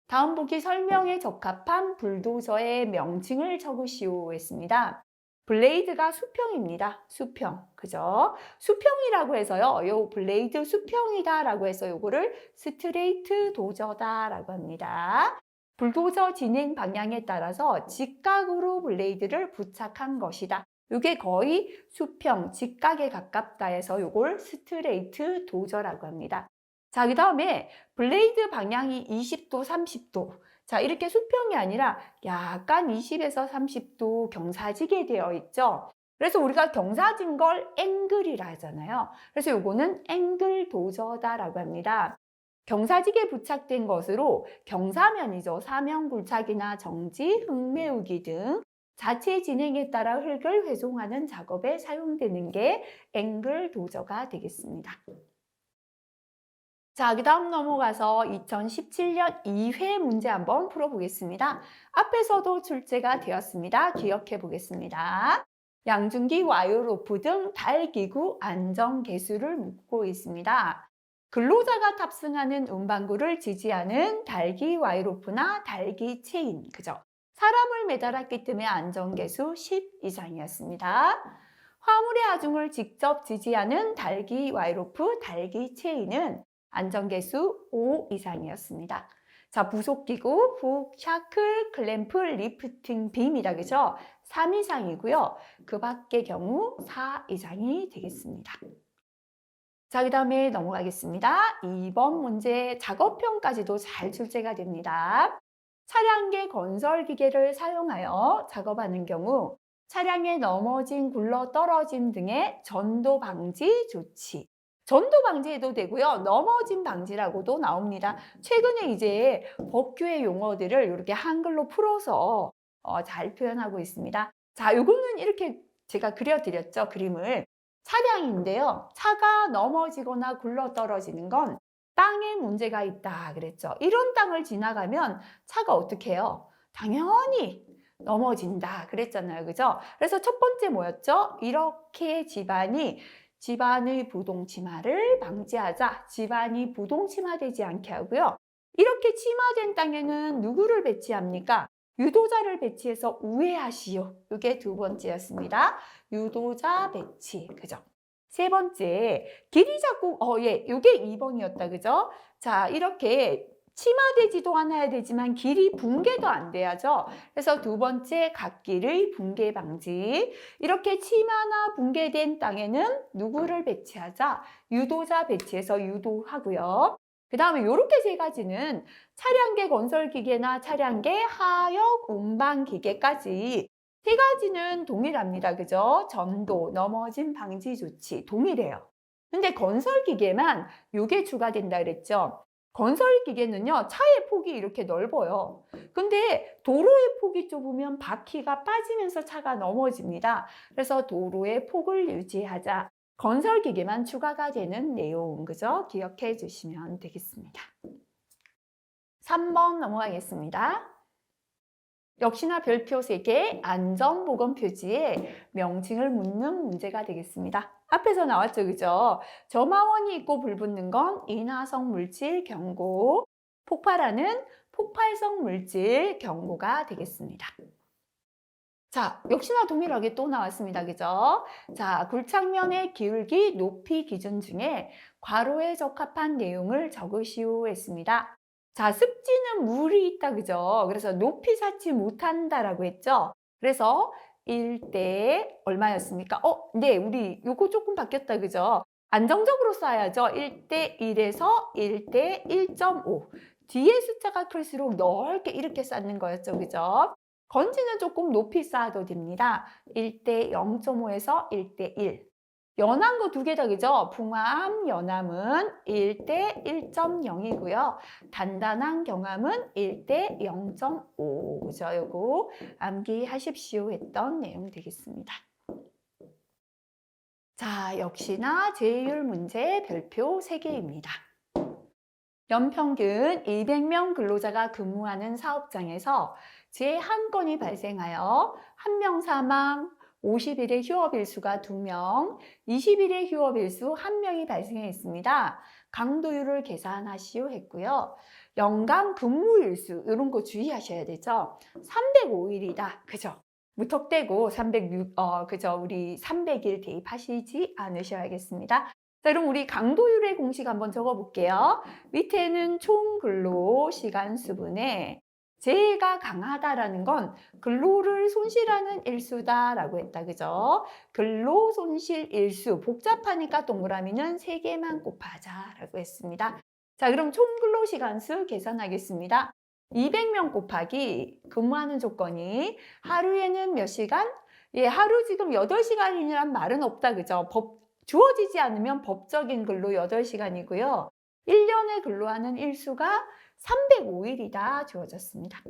다음 보기 설명에 적합한 불도저의 명칭을 적으시오 했습니다. 블레이드가 수평입니다. 수평. 그죠? 수평이라고 해서요. 요 블레이드 수평이다라고 해서 요거를 스트레이트 도저다라고 합니다. 불도저 진행 방향에 따라서 직각으로 블레이드를 부착한 것이다. 이게 거의 수평, 직각에 가깝다 해서 요걸 스트레이트 도저라고 합니다. 자, 그 다음에 블레이드 방향이 20도, 30도. 자, 이렇게 수평이 아니라 약간 20에서 30도 경사지게 되어 있죠. 그래서 우리가 경사진 걸 앵글이라 하잖아요. 그래서 요거는 앵글 도저다라고 합니다. 경사지게 부착된 것으로 경사면이죠. 사면굴착이나 정지, 흙메우기 등 자체 진행에 따라 흙을 회송하는 작업에 사용되는 게 앵글 도저가 되겠습니다. 자, 그 다음 넘어가서 2017년 2회 문제 한번 풀어보겠습니다. 앞에서도 출제가 되었습니다. 기억해 보겠습니다. 양중기, 와이어로프 등 달기구 안전개수를 묻고 있습니다. 근로자가 탑승하는 운반구를 지지하는 달기 와이로프나 달기 체인, 그죠? 사람을 매달았기 때문에 안전개수 10 이상이었습니다. 화물의 하중을 직접 지지하는 달기 와이로프, 달기 체인은 안전개수 5 이상이었습니다. 자, 부속기구, 훅, 샤클, 클램프, 리프팅, 빔이다. 그죠? 3 이상이고요. 그 밖의 경우 4 이상이 되겠습니다. 자, 그 다음에 넘어가겠습니다. 2번 문제 작업형까지도 잘 출제가 됩니다. 차량계 건설기계를 사용하여 작업하는 경우 차량에 넘어짐, 굴러 떨어짐 등의 전도 방지 조치. 전도 방지해도 되고요. 넘어짐 방지라고도 나옵니다. 최근에 이제 법규의 용어들을 이렇게 한글로 풀어서 잘 표현하고 있습니다. 자, 요거는 이렇게 제가 그려드렸죠. 그림을. 차량인데요. 차가 넘어지거나 굴러 떨어지는 건 땅에 문제가 있다 그랬죠. 이런 땅을 지나가면 차가 어떻게 해요? 당연히 넘어진다 그랬잖아요. 그죠? 그래서 첫 번째 뭐였죠? 이렇게 집안의 부동침하를 방지하자. 집안이 부동침하되지 않게 하고요. 이렇게 침하된 땅에는 누구를 배치합니까? 유도자를 배치해서 우회하시오. 이게 두 번째였습니다. 유도자 배치. 그죠? 세 번째, 길이 작곡, 이게 2번이었다. 그죠? 자, 이렇게 침하되지도 않아야 되지만 길이 붕괴도 안 돼야죠. 그래서 두 번째, 갓길의 붕괴 방지. 이렇게 침하나 붕괴된 땅에는 누구를 배치하자? 유도자 배치해서 유도하고요. 그 다음에 이렇게 세 가지는 차량계 건설기계나 차량계 하역 운반기계까지 세 가지는 동일합니다. 그죠? 전도, 넘어짐 방지 조치 동일해요. 근데 건설기계만 요게 추가된다 그랬죠? 건설기계는요, 차의 폭이 이렇게 넓어요. 근데 도로의 폭이 좁으면 바퀴가 빠지면서 차가 넘어집니다. 그래서 도로의 폭을 유지하자. 건설기계만 추가가 되는 내용, 그죠? 기억해 주시면 되겠습니다. 3번 넘어가겠습니다. 역시나 별표 3개 안전보건 표지에 명칭을 묻는 문제가 되겠습니다. 앞에서 나왔죠, 그죠? 점화원이 있고 불붙는 건 인화성 물질 경고, 폭발하는 폭발성 물질 경고가 되겠습니다. 자, 역시나 동일하게 또 나왔습니다. 그죠? 자, 굴착면의 기울기, 높이 기준 중에 괄호에 적합한 내용을 적으시오 했습니다. 자, 습지는 물이 있다. 그죠? 그래서 높이 쌓지 못한다라고 했죠? 그래서 1대 얼마였습니까? 네, 우리 요거 조금 바뀌었다. 그죠? 안정적으로 쌓아야죠. 1대 1에서 1대 1.5. 뒤에 숫자가 클수록 넓게 이렇게 쌓는 거였죠. 그죠? 건지는 조금 높이 쌓아도 됩니다. 1대 0.5에서 1대 1. 연한 거 두 개다, 그죠? 붕암, 연암은 1대 1.0이고요. 단단한 경암은 1대 0.5. 그죠? 요거 암기하십시오 했던 내용 되겠습니다. 자, 역시나 제휴율 문제 별표 3개입니다. 연평균 200명 근로자가 근무하는 사업장에서 재 한 건이 발생하여 1명 사망, 50일의 휴업일수가 2명, 20일의 휴업일수 1명이 발생했습니다. 강도율을 계산하시오 했고요. 연간 근무일수 이런 거 주의하셔야 되죠. 305일이다. 그죠? 무턱대고 그죠? 우리 300일 대입하시지 않으셔야겠습니다. 자, 그럼 우리 강도율의 공식 한번 적어볼게요. 밑에는 총 근로 시간 수분에 재해가 강하다라는 건 근로를 손실하는 일수다라고 했다. 그죠? 근로 손실 일수. 복잡하니까 동그라미는 3개만 곱하자라고 했습니다. 자, 그럼 총 근로 시간 수 계산하겠습니다. 200명 곱하기 근무하는 조건이 하루에는 몇 시간? 예, 하루 지금 8시간이란 말은 없다. 그죠? 주어지지 않으면 법적인 근로 8시간이고요. 1년에 근로하는 일수가 305일이다 주어졌습니다.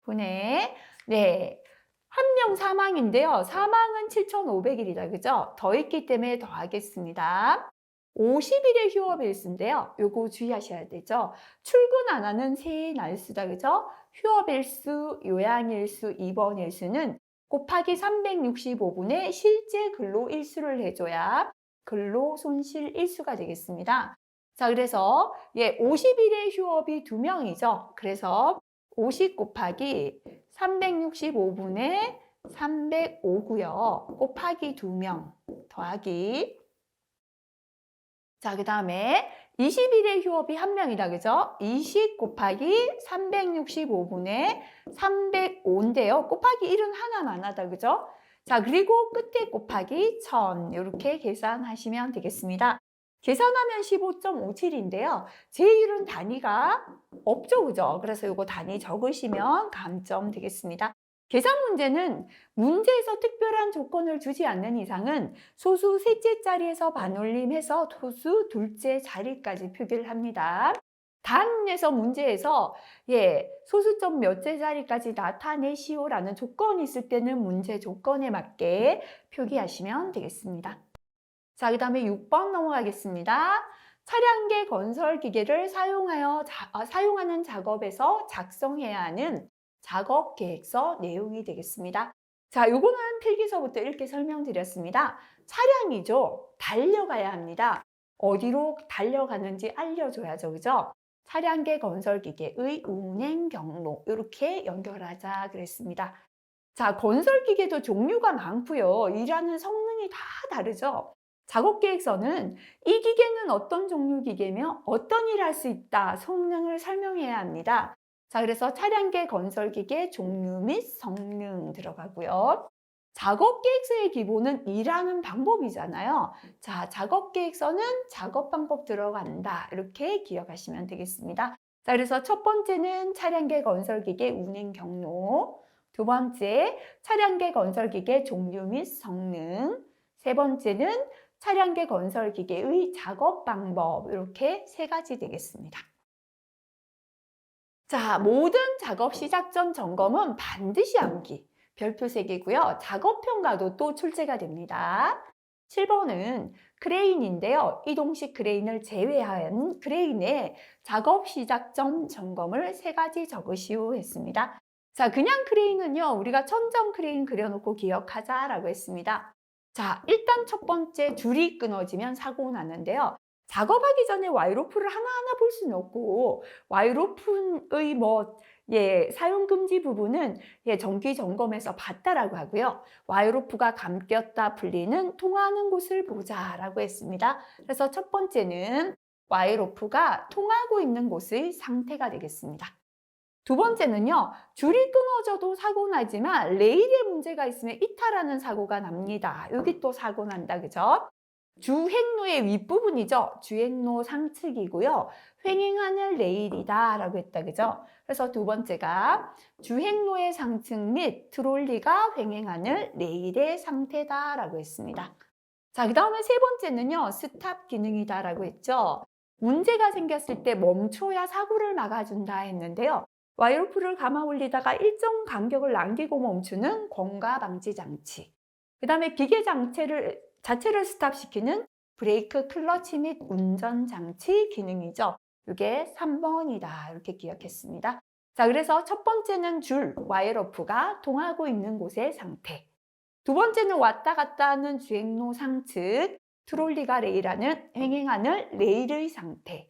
분해, 네, 1명 사망인데요. 사망은 7,500일이다. 그죠? 더했기 때문에 더하겠습니다. 50일의 휴업일수인데요. 요거 주의하셔야 되죠. 출근 안 하는 세 날수다. 그죠? 휴업일수, 요양일수, 입원일수는 곱하기 365분의 실제 근로 일수를 해줘야 근로 손실 일수가 되겠습니다. 자, 그래서 50일의 휴업이 2명이죠. 그래서 50 곱하기 365분의 305고요. 곱하기 2명 더하기. 자, 그 다음에 20일의 휴업이 1명이다. 그죠? 20 곱하기 365분의 305인데요. 곱하기 1은 하나만 하다. 그죠? 자, 그리고 끝에 곱하기 1000 이렇게 계산하시면 되겠습니다. 계산하면 15.57인데요. 제1은 단위가 없죠. 그죠? 그래서 이거 단위 적으시면 감점 되겠습니다. 계산 문제는 문제에서 특별한 조건을 주지 않는 이상은 소수 셋째 자리에서 반올림해서 소수 둘째 자리까지 표기를 합니다. 단에서 문제에서 소수점 몇째 자리까지 나타내시오라는 조건이 있을 때는 문제 조건에 맞게 표기하시면 되겠습니다. 자, 그 다음에 6번 넘어가겠습니다. 차량계 건설 기계를 사용하는 작업에서 작성해야 하는 작업 계획서 내용이 되겠습니다. 자, 요거는 필기서부터 이렇게 설명드렸습니다. 차량이죠. 달려가야 합니다. 어디로 달려가는지 알려줘야죠. 그죠? 차량계 건설 기계의 운행 경로 이렇게 연결하자 그랬습니다. 자, 건설 기계도 종류가 많고요. 일하는 성능이 다 다르죠. 작업계획서는 이 기계는 어떤 종류 기계며 어떤 일을 할 수 있다, 성능을 설명해야 합니다. 자, 그래서 차량계 건설기계 종류 및 성능 들어가고요. 작업계획서의 기본은 일하는 방법이잖아요. 자, 작업계획서는 작업 방법 들어간다. 이렇게 기억하시면 되겠습니다. 자, 그래서 첫 번째는 차량계 건설기계 운행 경로, 두 번째 차량계 건설기계 종류 및 성능, 세 번째는 차량계 건설기계의 작업 방법 이렇게 세 가지 되겠습니다. 자, 모든 작업 시작 전 점검은 반드시 암기, 별표 3개고요. 작업 평가도 또 출제가 됩니다. 7번은 크레인인데요. 이동식 크레인을 제외한 크레인의 작업 시작점 점검을 3가지 적으시오 했습니다. 자, 그냥 크레인은요. 우리가 천정 크레인 그려놓고 기억하자라고 했습니다. 자, 일단 첫 번째 줄이 끊어지면 사고 나는데요. 작업하기 전에 와이로프를 하나하나 볼 수는 없고 와이로프의 사용 금지 부분은 정기 점검에서 봤다라고 하고요. 와이로프가 감겼다 풀리는 통하는 곳을 보자라고 했습니다. 그래서 첫 번째는 와이로프가 통하고 있는 곳의 상태가 되겠습니다. 두 번째는요. 줄이 끊어져도 사고 나지만 레일에 문제가 있으면 이탈하는 사고가 납니다. 여기 또 사고 난다. 그죠? 주행로의 윗부분이죠. 주행로 상측이고요. 횡행하는 레일이다 라고 했다. 그죠? 그래서 두 번째가 주행로의 상측 및 트롤리가 횡행하는 레일의 상태다 라고 했습니다. 자, 그 다음에 세 번째는요. 스탑 기능이다 라고 했죠. 문제가 생겼을 때 멈춰야 사고를 막아준다 했는데요. 와이로프를 감아 올리다가 일정 간격을 남기고 멈추는 공가 방지 장치. 그 다음에 기계 자체를 스탑시키는 브레이크 클러치 및 운전 장치 기능이죠. 이게 3번이다. 이렇게 기억했습니다. 자, 그래서 첫 번째는 줄, 와이로프가 통하고 있는 곳의 상태. 두 번째는 왔다 갔다 하는 주행로 상측, 트롤리가 횡행하는 레일의 상태.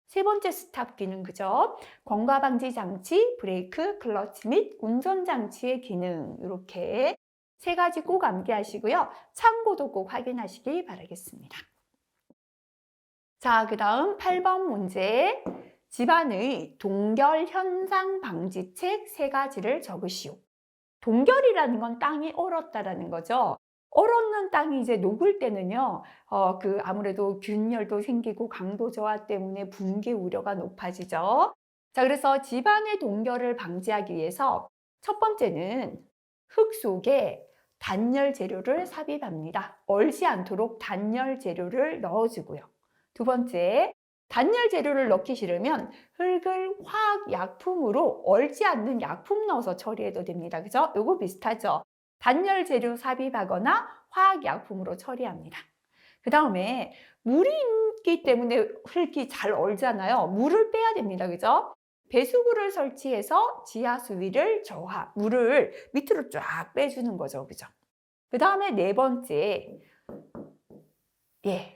세 번째 스탑 기능, 그죠? 공가 방지 장치, 브레이크, 클러치 및 운전 장치의 기능, 이렇게 세 가지 꼭 암기하시고요. 참고도 꼭 확인하시기 바라겠습니다. 자, 그 다음 8번 문제. 집안의 동결 현상 방지책 3가지를 적으시오. 동결이라는 건 땅이 얼었다라는 거죠. 얼었는 땅이 이제 녹을 때는요, 아무래도 균열도 생기고 강도 저하 때문에 붕괴 우려가 높아지죠. 자, 그래서 집안의 동결을 방지하기 위해서 첫 번째는 흙 속에 단열 재료를 삽입합니다. 얼지 않도록 단열 재료를 넣어주고요. 두 번째, 단열 재료를 넣기 싫으면 흙을 화학 약품으로 얼지 않는 약품 넣어서 처리해도 됩니다. 그죠? 요거 비슷하죠? 단열 재료 삽입하거나 화학 약품으로 처리합니다. 그 다음에 물이 있기 때문에 흙이 잘 얼잖아요. 물을 빼야 됩니다. 그죠? 배수구를 설치해서 지하 수위를 물을 밑으로 쫙 빼주는 거죠. 그죠? 그 다음에 네 번째,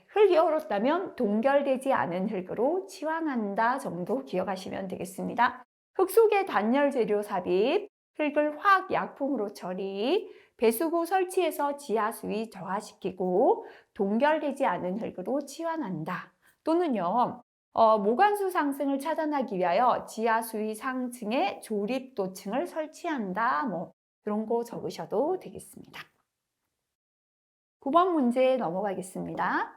흙이 얼었다면 동결되지 않은 흙으로 치환한다 정도 기억하시면 되겠습니다. 흙 속에 단열 재료 삽입, 흙을 화학 약품으로 처리, 배수구 설치해서 지하 수위 저하시키고 동결되지 않은 흙으로 치환한다. 또는요, 모관수 상승을 차단하기 위하여 지하 수위 상층에 조립도층을 설치한다. 뭐 이런 거 적으셔도 되겠습니다. 9번 문제 넘어가겠습니다.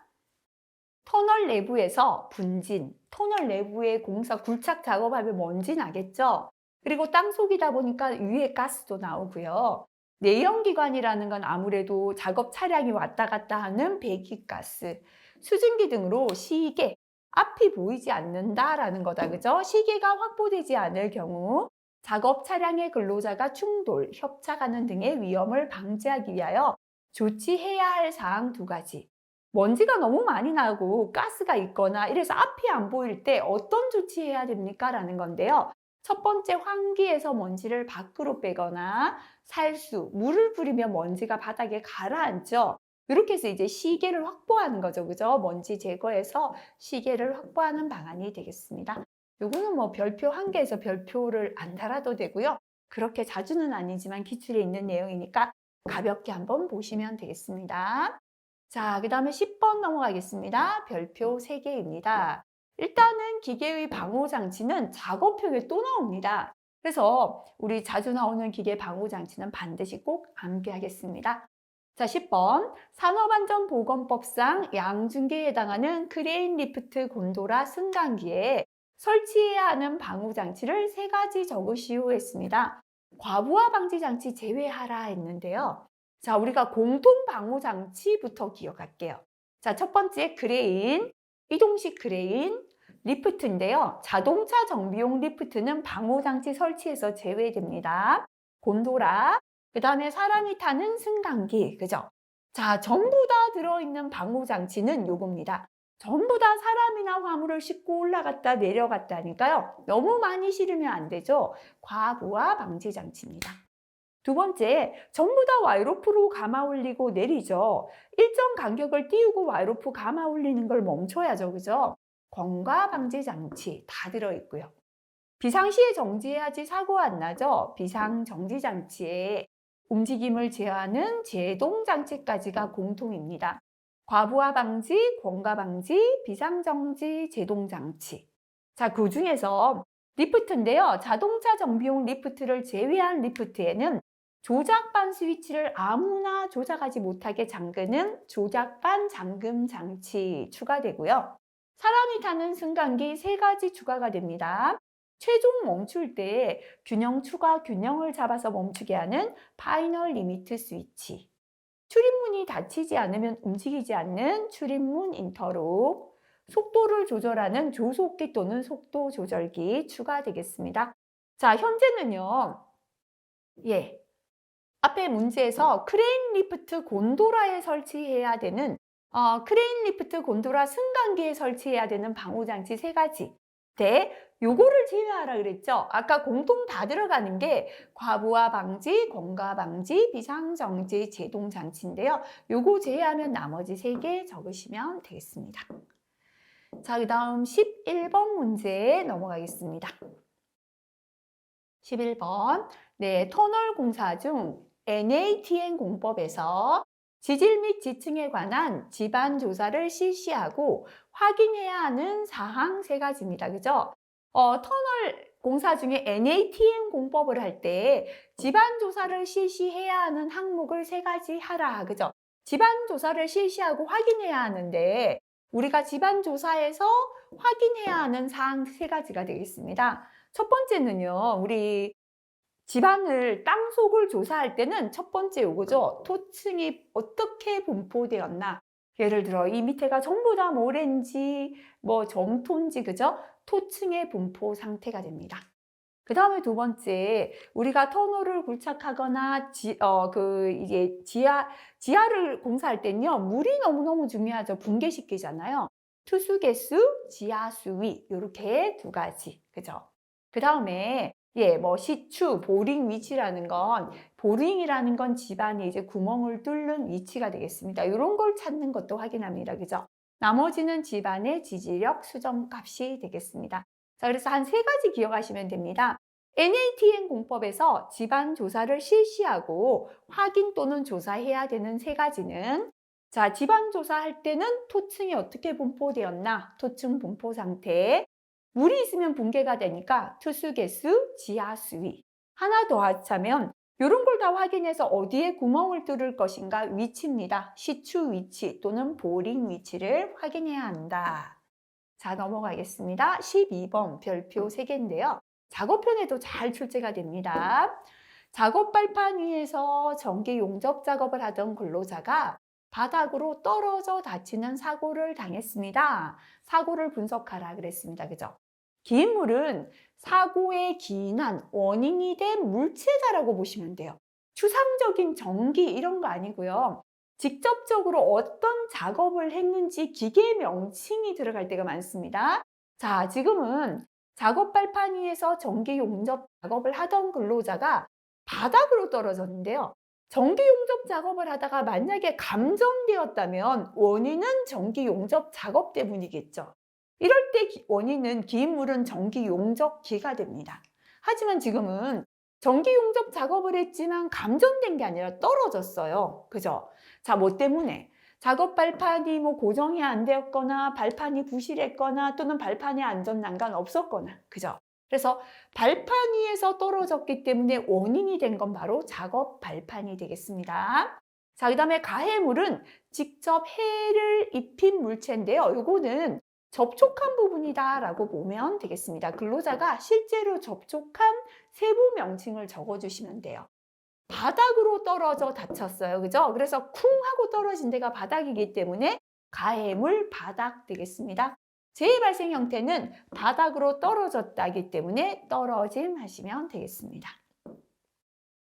터널 내부에서 분진, 터널 내부에 공사 굴착 작업하면 먼지 나겠죠? 그리고 땅속이다 보니까 위에 가스도 나오고요. 내연기관이라는 건 아무래도 작업 차량이 왔다 갔다 하는 배기가스, 수증기 등으로 시계, 앞이 보이지 않는다라는 거다. 그죠? 시계가 확보되지 않을 경우 작업 차량의 근로자가 충돌, 협착하는 등의 위험을 방지하기 위하여 조치해야 할 사항 2가지. 먼지가 너무 많이 나고 가스가 있거나 이래서 앞이 안 보일 때 어떤 조치해야 됩니까? 라는 건데요. 첫 번째, 환기에서 먼지를 밖으로 빼거나 살수, 물을 뿌리며 먼지가 바닥에 가라앉죠. 이렇게 해서 이제 시계를 확보하는 거죠. 그죠? 먼지 제거해서 시계를 확보하는 방안이 되겠습니다. 요거는 뭐 별표 한 개에서 별표를 안 달아도 되고요. 그렇게 자주는 아니지만 기출에 있는 내용이니까 가볍게 한번 보시면 되겠습니다. 자, 그 다음에 10번 넘어가겠습니다. 별표 3개입니다. 일단은 기계의 방호장치는 작업형에 또 나옵니다. 그래서 우리 자주 나오는 기계 방호장치는 반드시 꼭 암기하겠습니다. 자, 10번. 산업안전보건법상 양중계에 해당하는 크레인, 리프트, 곤도라, 승강기에 설치해야 하는 방호장치를 3가지 적으시오 했습니다. 과부하 방지장치 제외하라 했는데요. 자, 우리가 공통 방호장치부터 기억할게요. 자, 첫 번째 크레인, 이동식 크레인, 리프트인데요. 자동차 정비용 리프트는 방호장치 설치에서 제외됩니다. 곤도라, 그 다음에 사람이 타는 승강기, 그죠? 자, 전부 다 들어있는 방호장치는 요겁니다. 전부 다 사람이나 화물을 싣고 올라갔다 내려갔다니까요. 너무 많이 실으면 안 되죠. 과부하 방지장치입니다. 두 번째, 전부 다 와이로프로 감아 올리고 내리죠. 일정 간격을 띄우고 와이로프 감아 올리는 걸 멈춰야죠. 그죠? 공과 방지 장치 다 들어있고요. 비상시에 정지해야지 사고 안 나죠. 비상 정지 장치에 움직임을 제어하는 제동 장치까지가 공통입니다. 과부하 방지, 공과 방지, 비상 정지, 제동 장치. 자, 그 중에서 리프트인데요. 자동차 정비용 리프트를 제외한 리프트에는 조작반 스위치를 아무나 조작하지 못하게 잠그는 조작반 잠금 장치 추가되고요. 사람이 타는 승강기 3가지 추가가 됩니다. 최종 멈출 때 균형 추가 균형을 잡아서 멈추게 하는 파이널 리미트 스위치. 출입문이 닫히지 않으면 움직이지 않는 출입문 인터록. 속도를 조절하는 조속기 또는 속도 조절기 추가되겠습니다. 자, 현재는요. 앞에 문제에서 크레인 리프트 곤도라에 설치해야 되는 크레인 리프트 곤도라 승강기에 설치해야 되는 방호장치 3가지. 요거를 제외하라 그랬죠. 아까 공통 다 들어가는 게 과부하 방지, 공가 방지, 비상 정지, 제동 장치인데요. 요거 제외하면 나머지 3개 적으시면 되겠습니다. 자, 그다음 11번 문제 넘어가겠습니다. 11번. 네, 터널 공사 중 NATN 공법에서 지질 및 지층에 관한 집안 조사를 실시하고 확인해야 하는 사항 3가지입니다. 그죠? 터널 공사 중에 NATN 공법을 할 때 집안 조사를 실시해야 하는 항목을 3가지 하라. 그죠? 집안 조사를 실시하고 확인해야 하는데 우리가 집안 조사에서 확인해야 하는 사항 3가지가 되겠습니다. 첫 번째는요, 우리 집안을 땅속을 조사할 때는 첫 번째 요거죠. 토층이 어떻게 분포되었나. 예를 들어 이 밑에가 전부 다 모래인지 뭐 점토인지, 그죠? 토층의 분포 상태가 됩니다. 그 다음에 두 번째, 우리가 터널을 굴착하거나 이제 지하를 공사할 때는요, 물이 너무너무 중요하죠. 분개시키잖아요. 투수개수, 지하수위, 요렇게 2가지. 그죠? 그 다음에 뭐 시추, 보링 위치라는 건, 보링이라는 건 집안에 이제 구멍을 뚫는 위치가 되겠습니다. 이런 걸 찾는 것도 확인합니다. 그죠? 나머지는 집안의 지지력 수정값이 되겠습니다. 자, 그래서 한 3가지 기억하시면 됩니다. NATN 공법에서 집안 조사를 실시하고 확인 또는 조사해야 되는 3가지는 자, 집안 조사할 때는 토층이 어떻게 분포되었나? 토층 분포 상태. 물이 있으면 붕괴가 되니까 투수 개수, 지하 수위. 하나 더 하자면 이런 걸 다 확인해서 어디에 구멍을 뚫을 것인가 위치입니다. 시추 위치 또는 보링 위치를 확인해야 한다. 자, 넘어가겠습니다. 12번 별표 3개인데요. 작업편에도 잘 출제가 됩니다. 작업 발판 위에서 전기 용접 작업을 하던 근로자가 바닥으로 떨어져 다치는 사고를 당했습니다. 사고를 분석하라 그랬습니다. 그죠? 기인물은 사고의 기인한 원인이 된 물체다라고 보시면 돼요. 추상적인 전기 이런 거 아니고요. 직접적으로 어떤 작업을 했는지 기계 명칭이 들어갈 때가 많습니다. 자, 지금은 작업 발판 위에서 전기 용접 작업을 하던 근로자가 바닥으로 떨어졌는데요. 전기 용접 작업을 하다가 만약에 감전되었다면 원인은 전기 용접 작업 때문이겠죠. 이럴 때 원인은 기인물은 전기 용접기가 됩니다. 하지만 지금은 전기 용접 작업을 했지만 감전된 게 아니라 떨어졌어요. 그죠? 자, 뭐 때문에? 작업 발판이 뭐 고정이 안 되었거나 발판이 부실했거나 또는 발판에 안전난간 없었거나. 그죠? 그래서 발판 위에서 떨어졌기 때문에 원인이 된 건 바로 작업 발판이 되겠습니다. 자, 그 다음에 가해물은 직접 해를 입힌 물체인데요. 요거는 접촉한 부분이다 라고 보면 되겠습니다. 근로자가 실제로 접촉한 세부 명칭을 적어주시면 돼요. 바닥으로 떨어져 다쳤어요. 그죠? 그래서 쿵 하고 떨어진 데가 바닥이기 때문에 가해물 바닥 되겠습니다. 재발생 형태는 바닥으로 떨어졌다기 때문에 떨어짐 하시면 되겠습니다.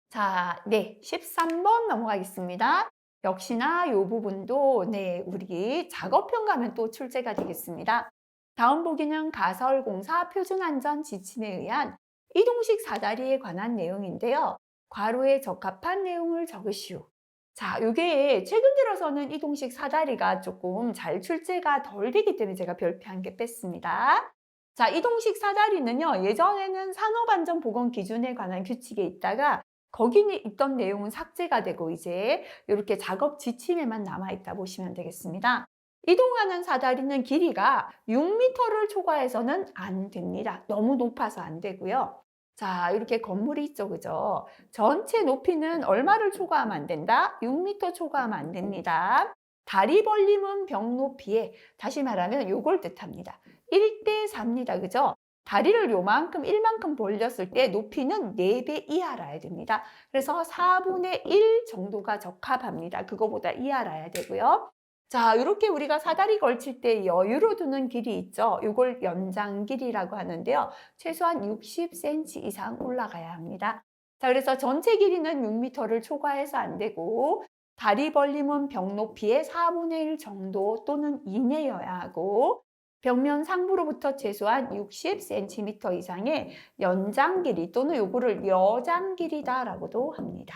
자, 네, 13번 넘어가겠습니다. 역시나 이 부분도 우리 작업편 가면 또 출제가 되겠습니다. 다음 보기는 가설공사 표준안전 지침에 의한 이동식 사다리에 관한 내용인데요. 괄호에 적합한 내용을 적으시오. 자, 이게 최근 들어서는 이동식 사다리가 조금 잘 출제가 덜 되기 때문에 제가 별표 1개 뺐습니다. 자, 이동식 사다리는요, 예전에는 산업안전보건 기준에 관한 규칙에 있다가 거기 있던 내용은 삭제가 되고 이제 이렇게 작업 지침에만 남아있다 보시면 되겠습니다. 이동하는 사다리는 길이가 6m를 초과해서는 안 됩니다. 너무 높아서 안 되고요. 자, 이렇게 건물이 있죠, 그죠? 전체 높이는 얼마를 초과하면 안 된다? 6m 초과하면 안 됩니다. 다리 벌림은 벽 높이에, 다시 말하면 요걸 뜻합니다. 1대 4입니다, 그죠? 다리를 요만큼 1만큼 벌렸을 때 높이는 4배 이하라야 됩니다. 그래서 4분의 1 정도가 적합합니다. 그거보다 이하라야 되고요. 자, 이렇게 우리가 사다리 걸칠 때 여유로 두는 길이 있죠. 이걸 연장 길이라고 하는데요. 최소한 60cm 이상 올라가야 합니다. 자, 그래서 전체 길이는 6m를 초과해서 안 되고 다리 벌림은 벽 높이의 4분의 1 정도 또는 이내여야 하고 벽면 상부로부터 최소한 60cm 이상의 연장 길이 또는 요거를 여장 길이다라고도 합니다.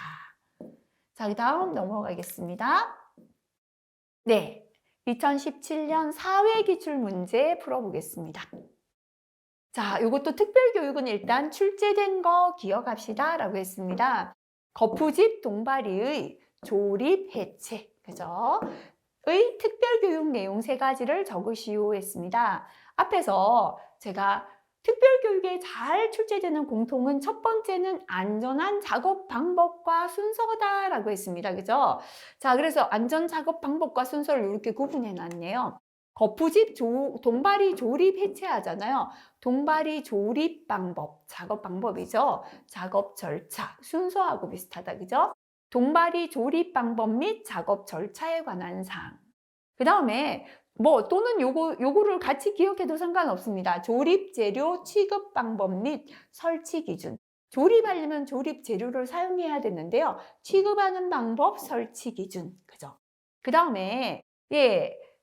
자, 그 다음 넘어가겠습니다. 네, 2017년 사회기출문제 풀어보겠습니다. 자, 이것도 특별교육은 일단 출제된 거 기억합시다 라고 했습니다. 거푸집 동바리의 조립 해체, 그죠? 의 특별교육 내용 3가지를 적으시오 했습니다. 앞에서 제가 특별교육에 잘 출제되는 공통은 첫 번째는 안전한 작업 방법과 순서다라고 했습니다. 그죠? 자, 그래서 안전 작업 방법과 순서를 이렇게 구분해 놨네요. 거푸집 동바리 조립 해체하잖아요. 동바리 조립 방법, 작업 방법이죠. 작업 절차, 순서하고 비슷하다. 그죠? 동바리 조립 방법 및 작업 절차에 관한 사항. 그 다음에 또는 요거를 같이 기억해도 상관없습니다. 조립 재료 취급 방법 및 설치 기준. 조립하려면 조립 재료를 사용해야 되는데요. 취급하는 방법, 설치 기준. 그죠? 그 다음에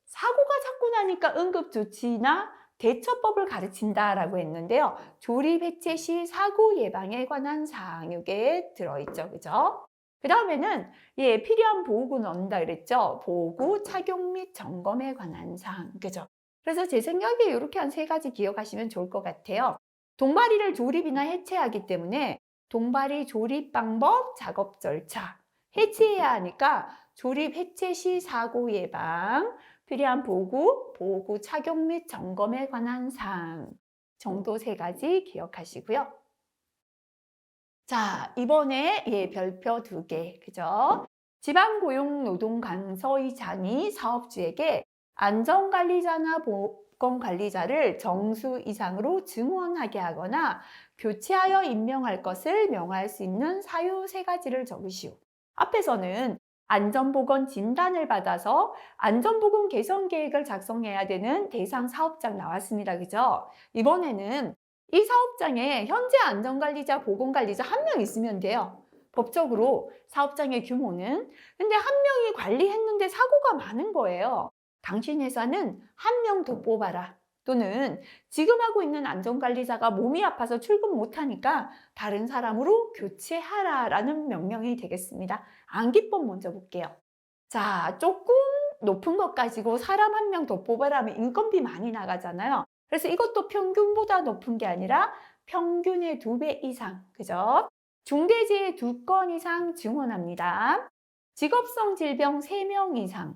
사고가 자꾸 나니까 응급 조치나 대처법을 가르친다라고 했는데요. 조립 해체 시 사고 예방에 관한 사항 이게 들어있죠. 그죠? 그 다음에는 필요한 보호구는 얻는다 그랬죠. 보호구 착용 및 점검에 관한 사항. 그죠? 그래서 제 생각에 이렇게 한 3가지 기억하시면 좋을 것 같아요. 동바리를 조립이나 해체하기 때문에 동바리 조립 방법, 작업 절차. 해체해야 하니까 조립 해체 시 사고 예방, 필요한 보고 착용 및 점검에 관한 사항 정도 3가지 기억하시고요. 자, 이번에 별표 2개, 그죠? 지방고용노동감서의장이 사업주에게 안전관리자나 보건관리자를 정수 이상으로 증원하게 하거나 교체하여 임명할 것을 명할 수 있는 사유 3가지를 적으시오. 앞에서는 안전보건 진단을 받아서 안전보건 개선 계획을 작성해야 되는 대상 사업장 나왔습니다. 그죠? 이번에는 이 사업장에 현재 안전관리자, 보건관리자 1명 있으면 돼요. 법적으로 사업장의 규모는. 근데 1명이 관리했는데 사고가 많은 거예요. 당신 회사는 1명 더 뽑아라. 또는 지금 하고 있는 안전관리자가 몸이 아파서 출근 못하니까 다른 사람으로 교체하라 라는 명령이 되겠습니다. 암기법 먼저 볼게요. 자, 조금 높은 것 가지고 사람 1명 더 뽑으라면 인건비 많이 나가잖아요. 그래서 이것도 평균보다 높은 게 아니라 평균의 2배 이상, 그죠? 중대재해 2건 이상 증원합니다. 직업성 질병 3명 이상,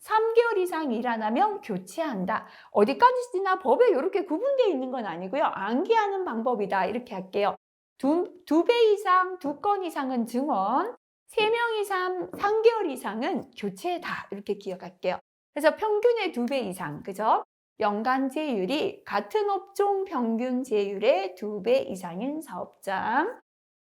3개월 이상 일 안 하면 교체한다. 어디까지나 법에 이렇게 구분되어 있는 건 아니고요. 암기하는 방법이다. 이렇게 할게요. 2배 이상, 2건 이상은 증원, 3명 이상, 3개월 이상은 교체다. 이렇게 기억할게요. 그래서 평균의 2배 이상, 그죠? 연간 제휴율이 같은 업종 평균 제휴율의 2배 이상인 사업장.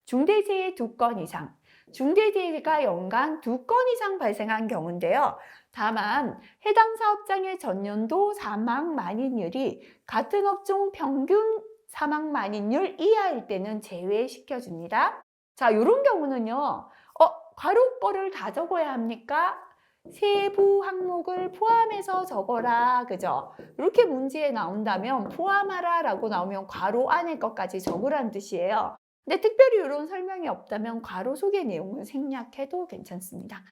중대재해 2건 이상. 중대재해가 연간 2건 이상 발생한 경우인데요. 다만 해당 사업장의 전년도 사망 만인율이 같은 업종 평균 사망 만인율 이하일 때는 제외시켜줍니다. 자, 이런 경우는요. 괄호벌을 다 적어야 합니까? 세부 항목을 포함해서 적어라, 그죠? 이렇게 문제에 나온다면 포함하라 라고 나오면 괄호 안에 것까지 적으라는 뜻이에요. 근데 특별히 이런 설명이 없다면 괄호 속의 내용을 생략해도 괜찮습니다.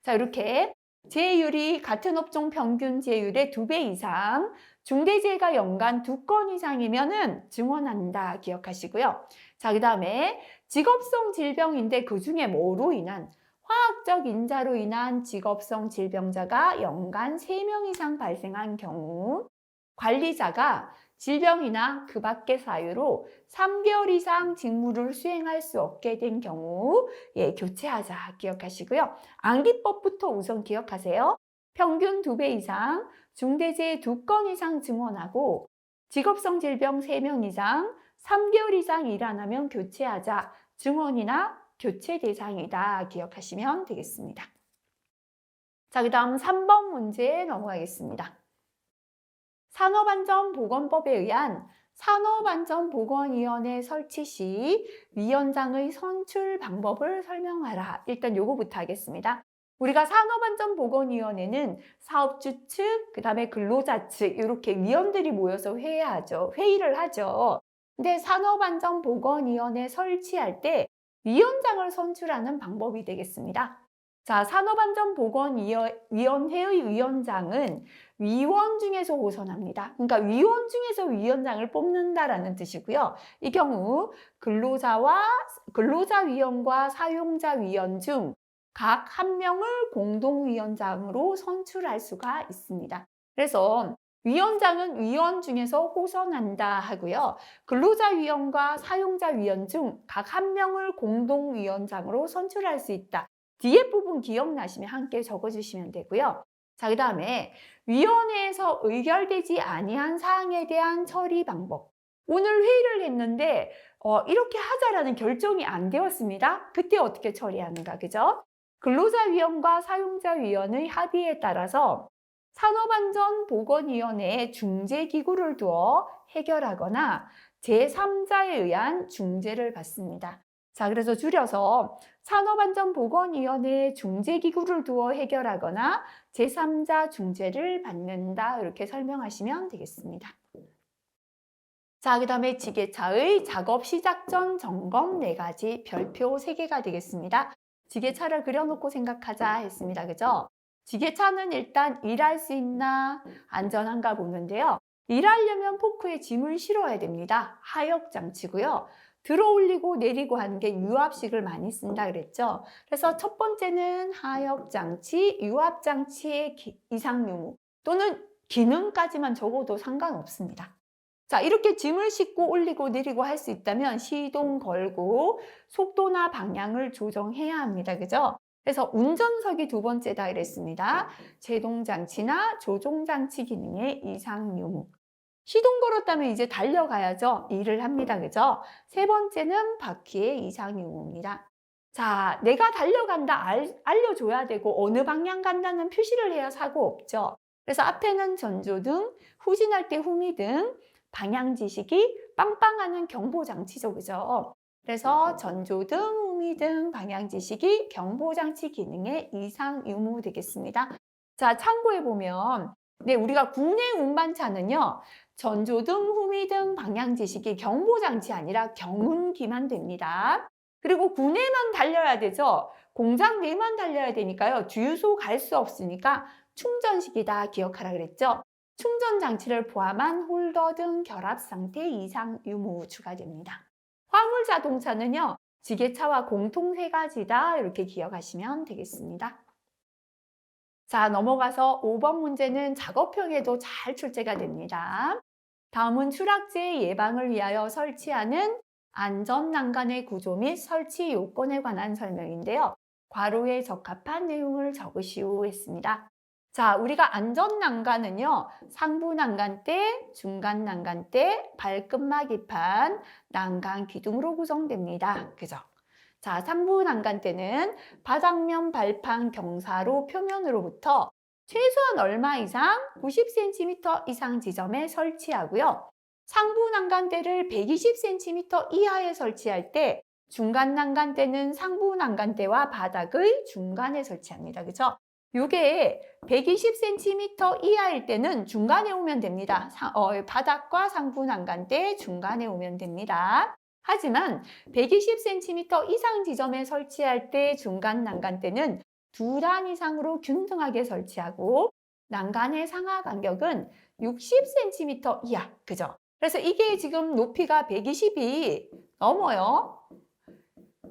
자, 이렇게 제휴율이 같은 업종 평균 제휴율의 2배 이상, 중대재해가 연간 2건 이상이면은 증원한다 기억하시고요. 자, 그 다음에 직업성 질병인데 그 중에 뭐로 인한 화학적 인자로 인한 직업성 질병자가 연간 3명 이상 발생한 경우, 관리자가 질병이나 그 밖의 사유로 3개월 이상 직무를 수행할 수 없게 된 경우 교체하자 기억하시고요. 암기법부터 우선 기억하세요. 평균 2배 이상, 중대재해 2건 이상 증원하고 직업성 질병 3명 이상, 3개월 이상 일 안 하면 교체하자. 증원이나 교체 대상이다 기억하시면 되겠습니다. 자, 그 다음 3번 문제 넘어가겠습니다. 산업안전보건법에 의한 산업안전보건위원회 설치 시 위원장의 선출 방법을 설명하라. 일단 요거부터 하겠습니다. 우리가 산업안전보건위원회는 사업주 측, 그 다음에 근로자 측 이렇게 위원들이 모여서 회의를 하죠. 근데 산업안전보건위원회 설치할 때 위원장을 선출하는 방법이 되겠습니다. 자, 산업안전보건위원회의 위원장은 위원 중에서 호선합니다. 그러니까 위원 중에서 위원장을 뽑는다라는 뜻이고요. 이 경우 근로자위원과 사용자위원 중 각 1명을 공동위원장으로 선출할 수가 있습니다. 그래서 위원장은 위원 중에서 호선한다 하고요. 근로자위원과 사용자위원 중 각 1명을 공동위원장으로 선출할 수 있다. 뒤에 부분 기억나시면 함께 적어주시면 되고요. 자, 그 다음에 위원회에서 의결되지 아니한 사항에 대한 처리 방법. 오늘 회의를 했는데 이렇게 하자라는 결정이 안 되었습니다. 그때 어떻게 처리하는가, 그죠? 근로자위원과 사용자위원의 합의에 따라서 산업안전보건위원회에 중재기구를 두어 해결하거나 제3자에 의한 중재를 받습니다. 자, 그래서 줄여서 산업안전보건위원회에 중재기구를 두어 해결하거나 제3자 중재를 받는다. 이렇게 설명하시면 되겠습니다. 자, 그 다음에 지게차의 작업 시작 전 점검 4가지 별표 3개가 되겠습니다. 지게차를 그려놓고 생각하자 했습니다. 그죠? 지게차는 일단 일할 수 있나 안전한가 보는데요. 일하려면 포크에 짐을 실어야 됩니다. 하역 장치고요. 들어 올리고 내리고 하는 게 유압식을 많이 쓴다 그랬죠. 그래서 첫 번째는 하역장치, 유압장치의 이상 유무 또는 기능까지만 적어도 상관없습니다. 자, 이렇게 짐을 싣고 올리고 내리고 할 수 있다면 시동 걸고 속도나 방향을 조정해야 합니다. 그죠? 그래서 운전석이 두 번째다 이랬습니다. 제동장치나 조종장치 기능의 이상 유무. 시동 걸었다면 이제 달려가야죠. 일을 합니다. 그죠? 세 번째는 바퀴의 이상 유무입니다. 자, 내가 달려간다 알려줘야 되고 어느 방향 간다는 표시를 해야 사고 없죠. 그래서 앞에는 전조등, 후진할 때 후미등, 방향 지시기, 빵빵하는 경보장치죠. 그죠? 그래서 전조등, 후미등, 방향 지시기, 경보장치 기능의 이상 유무 되겠습니다. 자, 참고해 보면 네, 우리가 국내 운반차는요. 전조등, 후미등, 방향 지시기, 경보장치 아니라 경운기만 됩니다. 그리고 국내만 달려야 되죠. 공장 내만 달려야 되니까요. 주유소 갈 수 없으니까 충전식이다 기억하라 그랬죠. 충전 장치를 포함한 홀더 등 결합 상태 이상 유무 추가됩니다. 화물 자동차는요. 지게차와 공통 세 가지다 이렇게 기억하시면 되겠습니다. 자, 넘어가서 5번 문제는 작업형에도 잘 출제가 됩니다. 다음은 추락재 예방을 위하여 설치하는 안전난간의 구조 및 설치 요건에 관한 설명인데요. 괄호에 적합한 내용을 적으시오 했습니다. 자, 우리가 안전난간은요. 상부 난간대, 중간 난간대, 발끝막이판, 난간 기둥으로 구성됩니다. 그죠? 자, 상부 난간대는 바닥면 발판 경사로 표면으로부터 최소한 얼마 이상 90cm 이상 지점에 설치하고요. 상부 난간대를 120cm 이하에 설치할 때 중간 난간대는 상부 난간대와 바닥의 중간에 설치합니다. 그죠? 이게 120cm 이하일 때는 중간에 오면 됩니다. 바닥과 상부 난간대 중간에 오면 됩니다. 하지만 120cm 이상 지점에 설치할 때 중간 난간대는 2단 이상으로 균등하게 설치하고 난간의 상하 간격은 60cm 이하. 그죠? 그래서 이게 지금 높이가 120이 넘어요.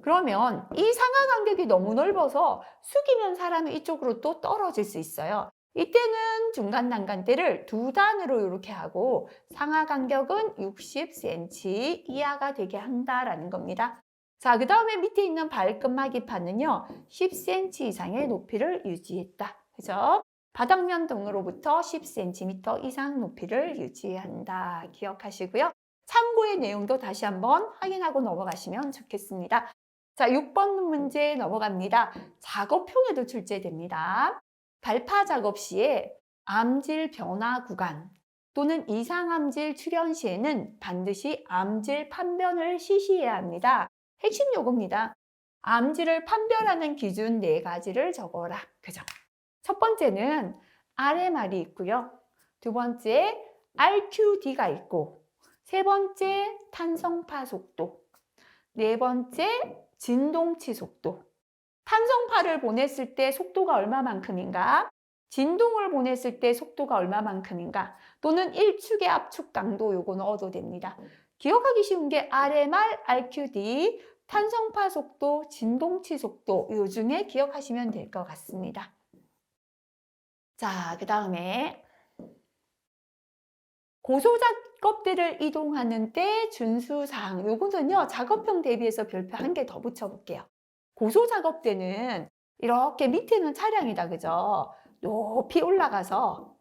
그러면 이 상하 간격이 너무 넓어서 숙이면 사람이 이쪽으로 또 떨어질 수 있어요. 이때는 중간 난간대를 2단으로 이렇게 하고 상하 간격은 60cm 이하가 되게 한다라는 겁니다. 자, 그 다음에 밑에 있는 발끝막이판은요, 10cm 이상의 높이를 유지했다. 그죠? 바닥면 등으로부터 10cm 이상 높이를 유지한다. 기억하시고요. 참고의 내용도 다시 한번 확인하고 넘어가시면 좋겠습니다. 자, 6번 문제 넘어갑니다. 작업형에도 출제됩니다. 발파 작업 시에 암질 변화 구간 또는 이상암질 출현 시에는 반드시 암질 판별을 실시해야 합니다. 핵심 요거입니다. 암질을 판별하는 기준 4가지를 적어라. 그죠? 첫 번째는 RMR이 있고요. 두 번째 RQD가 있고, 세 번째 탄성파 속도, 네 번째 진동치 속도. 탄성파를 보냈을 때 속도가 얼마만큼인가? 진동을 보냈을 때 속도가 얼마만큼인가? 또는 일축의 압축 강도 요거 넣어도 됩니다. 기억하기 쉬운 게 RMR, RQD, 탄성파 속도, 진동치 속도 요 중에 기억하시면 될 것 같습니다. 자, 그 다음에 고소 작업대를 이동하는 때 준수사항 요거는요 작업형 대비해서 별표 한 개 더 붙여볼게요. 고소 작업대는 이렇게 밑에는 차량이다. 그죠? 높이 올라가서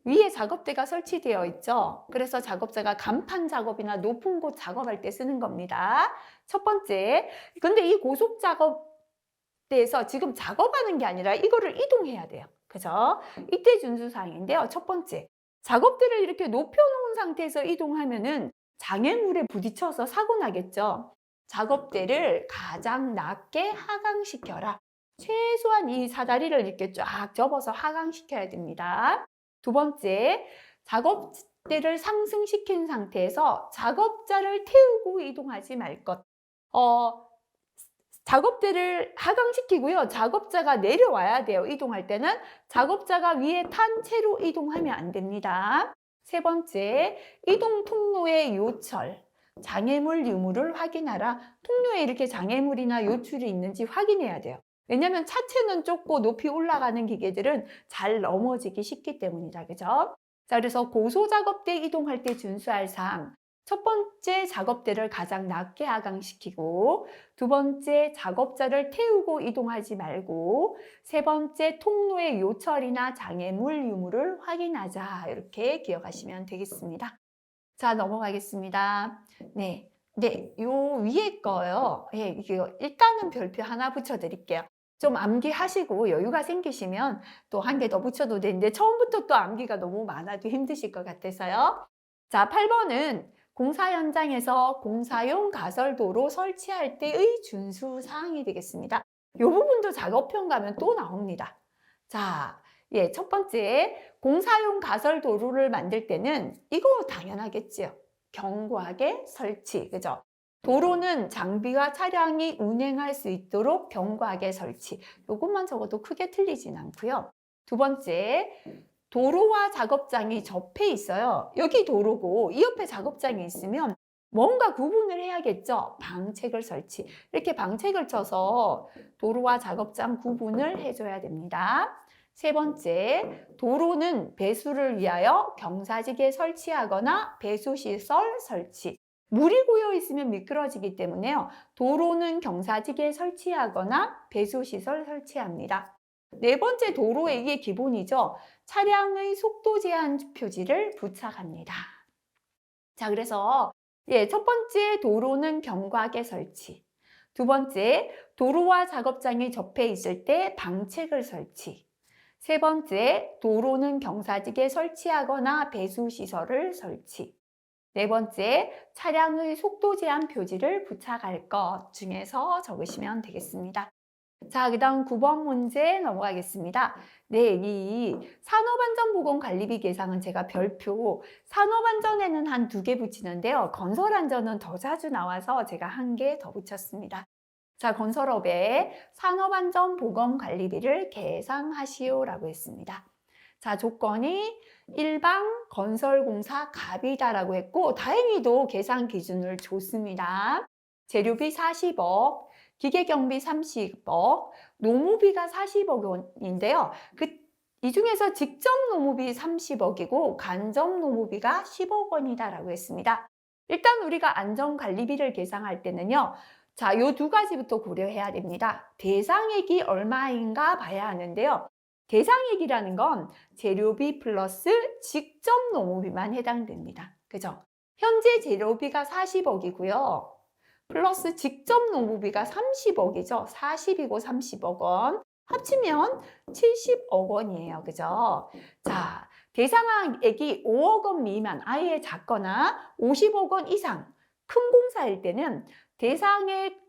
위에 작업대가 설치되어 있죠. 그래서 작업자가 간판 작업이나 높은 곳 작업할 때 쓰는 겁니다. 첫 번째, 근데 이 고속 작업대에서 지금 작업하는 게 아니라 이거를 이동해야 돼요. 그죠? 이때 준수사항인데요. 첫 번째, 작업대를 이렇게 높여놓은 상태에서 이동하면은 장애물에 부딪혀서 사고 나겠죠. 작업대를 가장 낮게 하강시켜라. 최소한 이 사다리를 이렇게 쫙 접어서 하강시켜야 됩니다. 두 번째, 작업대를 상승시킨 상태에서 작업자를 태우고 이동하지 말 것. 작업대를 하강시키고요. 작업자가 내려와야 돼요. 이동할 때는 작업자가 위에 탄 채로 이동하면 안 됩니다. 세 번째, 이동 통로의 요철, 장애물 유무를 확인하라. 통로에 이렇게 장애물이나 요출이 있는지 확인해야 돼요. 왜냐하면 차체는 좁고 높이 올라가는 기계들은 잘 넘어지기 쉽기 때문이다. 그죠? 자, 그래서 고소작업대 이동할 때 준수할 사항. 첫 번째, 작업대를 가장 낮게 하강시키고, 두 번째, 작업자를 태우고 이동하지 말고, 세 번째, 통로의 요철이나 장애물 유무를 확인하자. 이렇게 기억하시면 되겠습니다. 자, 넘어가겠습니다. 네. 네, 요 위에 거요. 예, 이거 일단은 별표 하나 붙여드릴게요. 좀 암기하시고 여유가 생기시면 또 한 개 더 붙여도 되는데 처음부터 또 암기가 너무 많아도 힘드실 것 같아서요. 자, 8번은 공사 현장에서 공사용 가설도로 설치할 때의 준수 사항이 되겠습니다. 이 부분도 작업편 가면 또 나옵니다. 자, 예, 첫 번째, 공사용 가설 도로를 만들 때는 이거 당연하겠지요. 견고하게 설치, 그죠? 도로는 장비와 차량이 운행할 수 있도록 견고하게 설치. 이것만 적어도 크게 틀리진 않고요. 두 번째, 도로와 작업장이 접해 있어요. 여기 도로고 이 옆에 작업장이 있으면 뭔가 구분을 해야겠죠. 방책을 설치. 이렇게 방책을 쳐서 도로와 작업장 구분을 해줘야 됩니다. 세 번째, 도로는 배수를 위하여 경사지게 설치하거나 배수시설 설치. 물이 고여 있으면 미끄러지기 때문에요. 도로는 경사지게 설치하거나 배수시설 설치합니다. 네 번째, 도로에 이게 기본이죠. 차량의 속도 제한 표지를 부착합니다. 자, 그래서 예, 첫 번째, 도로는 견고하게 설치. 두 번째, 도로와 작업장이 접해 있을 때 방책을 설치. 세 번째, 도로는 경사지게 설치하거나 배수시설을 설치. 네 번째, 차량의 속도 제한 표지를 부착할 것 중에서 적으시면 되겠습니다. 자, 그 다음 9번 문제 넘어가겠습니다. 네, 이 산업안전보건관리비 계상은 제가 별표, 산업안전에는 한 2개 붙이는데요. 건설안전은 더 자주 나와서 제가 1개 더 붙였습니다. 자, 건설업의 산업안전보건관리비를 계상하시오라고 했습니다. 자, 조건이 일반 건설공사 갑이다라고 했고, 다행히도 계산 기준을 줬습니다. 재료비 40억, 기계경비 30억, 노무비가 40억 원인데요. 이 중에서 직접 노무비 30억이고 간접 노무비가 10억 원이다라고 했습니다. 일단 우리가 안전관리비를 계산할 때는요. 자, 요 2가지부터 고려해야 됩니다. 대상액이 얼마인가 봐야 하는데요. 대상액이라는 건 재료비 플러스 직접 노무비만 해당됩니다. 그죠? 현재 재료비가 40억이고요. 플러스 직접 노무비가 30억이죠. 40이고 30억 원. 합치면 70억 원이에요. 그죠? 자, 대상액이 5억 원 미만, 아예 작거나 50억 원 이상 큰 공사일 때는 대상액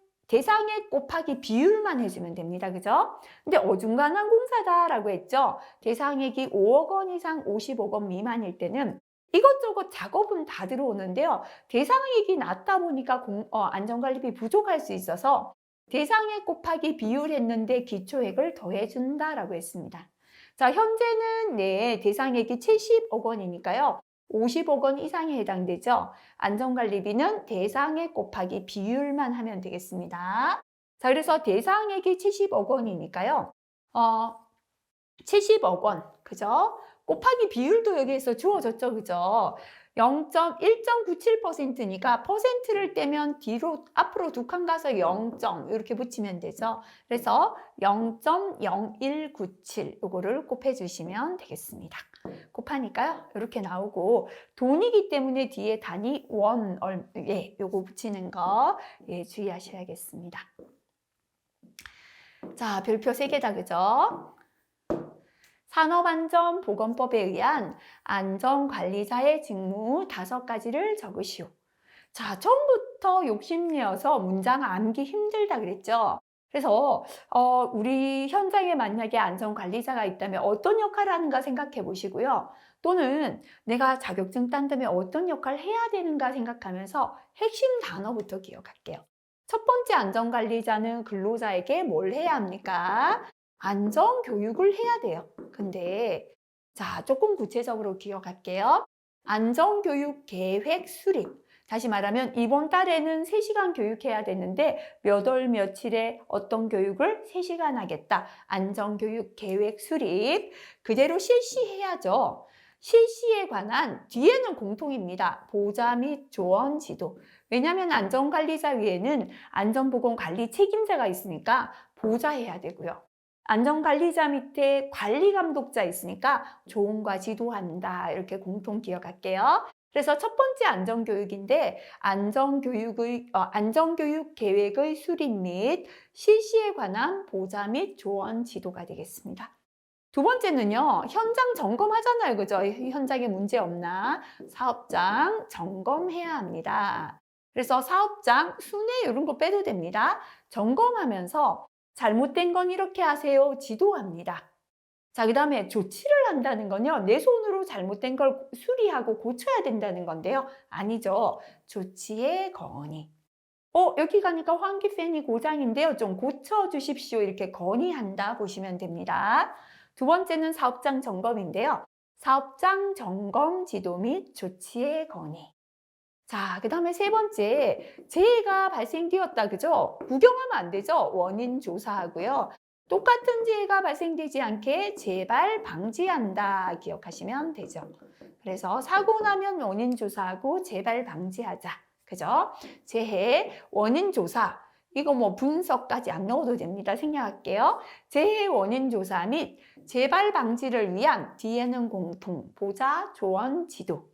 곱하기 비율만 해주면 됩니다. 그죠? 근데 어중간한 공사다라고 했죠? 대상액이 5억 원 이상 50억 원 미만일 때는 이것저것 작업은 다 들어오는데요. 대상액이 낮다 보니까 안전관리비 부족할 수 있어서 대상액 곱하기 비율 했는데 기초액을 더해준다라고 했습니다. 자, 현재는 네, 대상액이 70억 원이니까요. 50억 원 이상에 해당되죠. 안전관리비는 대상액 곱하기 비율만 하면 되겠습니다. 자, 그래서 대상액이 70억 원이니까요. 70억 원, 그죠? 곱하기 비율도 여기에서 주어졌죠, 그죠? 1.97%니까 퍼센트를 떼면 뒤로 앞으로 2칸 가서 0. 이렇게 붙이면 되죠. 그래서 0.0197 요거를 곱해주시면 되겠습니다. 곱하니까요, 이렇게 나오고 돈이기 때문에 뒤에 단위 원, 예, 요거 붙이는 거 예, 주의하셔야겠습니다. 자, 별표 3개다, 그죠? 산업안전보건법에 의한 안전관리자의 직무 5가지를 적으시오. 자, 처음부터 욕심내어서 문장 암기 힘들다 그랬죠? 그래서 우리 현장에 만약에 안전관리자가 있다면 어떤 역할을 하는가 생각해 보시고요. 또는 내가 자격증 딴 다음에 어떤 역할을 해야 되는가 생각하면서 핵심 단어부터 기억할게요. 첫 번째, 안전관리자는 근로자에게 뭘 해야 합니까? 안전교육을 해야 돼요. 근데 자, 조금 구체적으로 기억할게요. 안전교육 계획 수립. 다시 말하면 이번 달에는 3시간 교육해야 되는데 몇 월 며칠에 어떤 교육을 3시간 하겠다. 안전교육 계획 수립. 그대로 실시해야죠. 실시에 관한 뒤에는 공통입니다. 보좌 및 조언 지도. 왜냐하면 안전관리자 위에는 안전보건관리 책임자가 있으니까 보좌해야 되고요. 안전관리자 밑에 관리감독자 있으니까 조언과 지도한다. 이렇게 공통 기억할게요. 그래서 첫 번째 안전교육인데 안전교육 계획의 수립 및 실시에 관한 보좌 및 조언 지도가 되겠습니다. 두 번째는요, 현장 점검하잖아요. 그죠? 현장에 문제 없나? 사업장 점검해야 합니다. 그래서 사업장 순회 이런 거 빼도 됩니다. 점검하면서 잘못된 건 이렇게 하세요. 지도합니다. 자, 그 다음에 조치를 한다는 건요, 내 손으로 잘못된 걸 수리하고 고쳐야 된다는 건데요. 아니죠. 조치의 건의. 여기 가니까 환기 팬이 고장인데요. 좀 고쳐주십시오. 이렇게 건의한다 보시면 됩니다. 두 번째는 사업장 점검인데요. 사업장 점검 지도 및 조치의 건의. 자, 그 다음에 세 번째, 재해가 발생되었다. 그죠? 구경하면 안 되죠? 원인 조사하고요. 똑같은 재해가 발생되지 않게 재발 방지한다. 기억하시면 되죠. 그래서 사고 나면 원인 조사하고 재발 방지하자. 그죠? 재해, 원인 조사. 이거 뭐 분석까지 안 넣어도 됩니다. 생략할게요. 재해 원인 조사 및 재발 방지를 위한 뒤에는 공통, 보좌, 조언, 지도.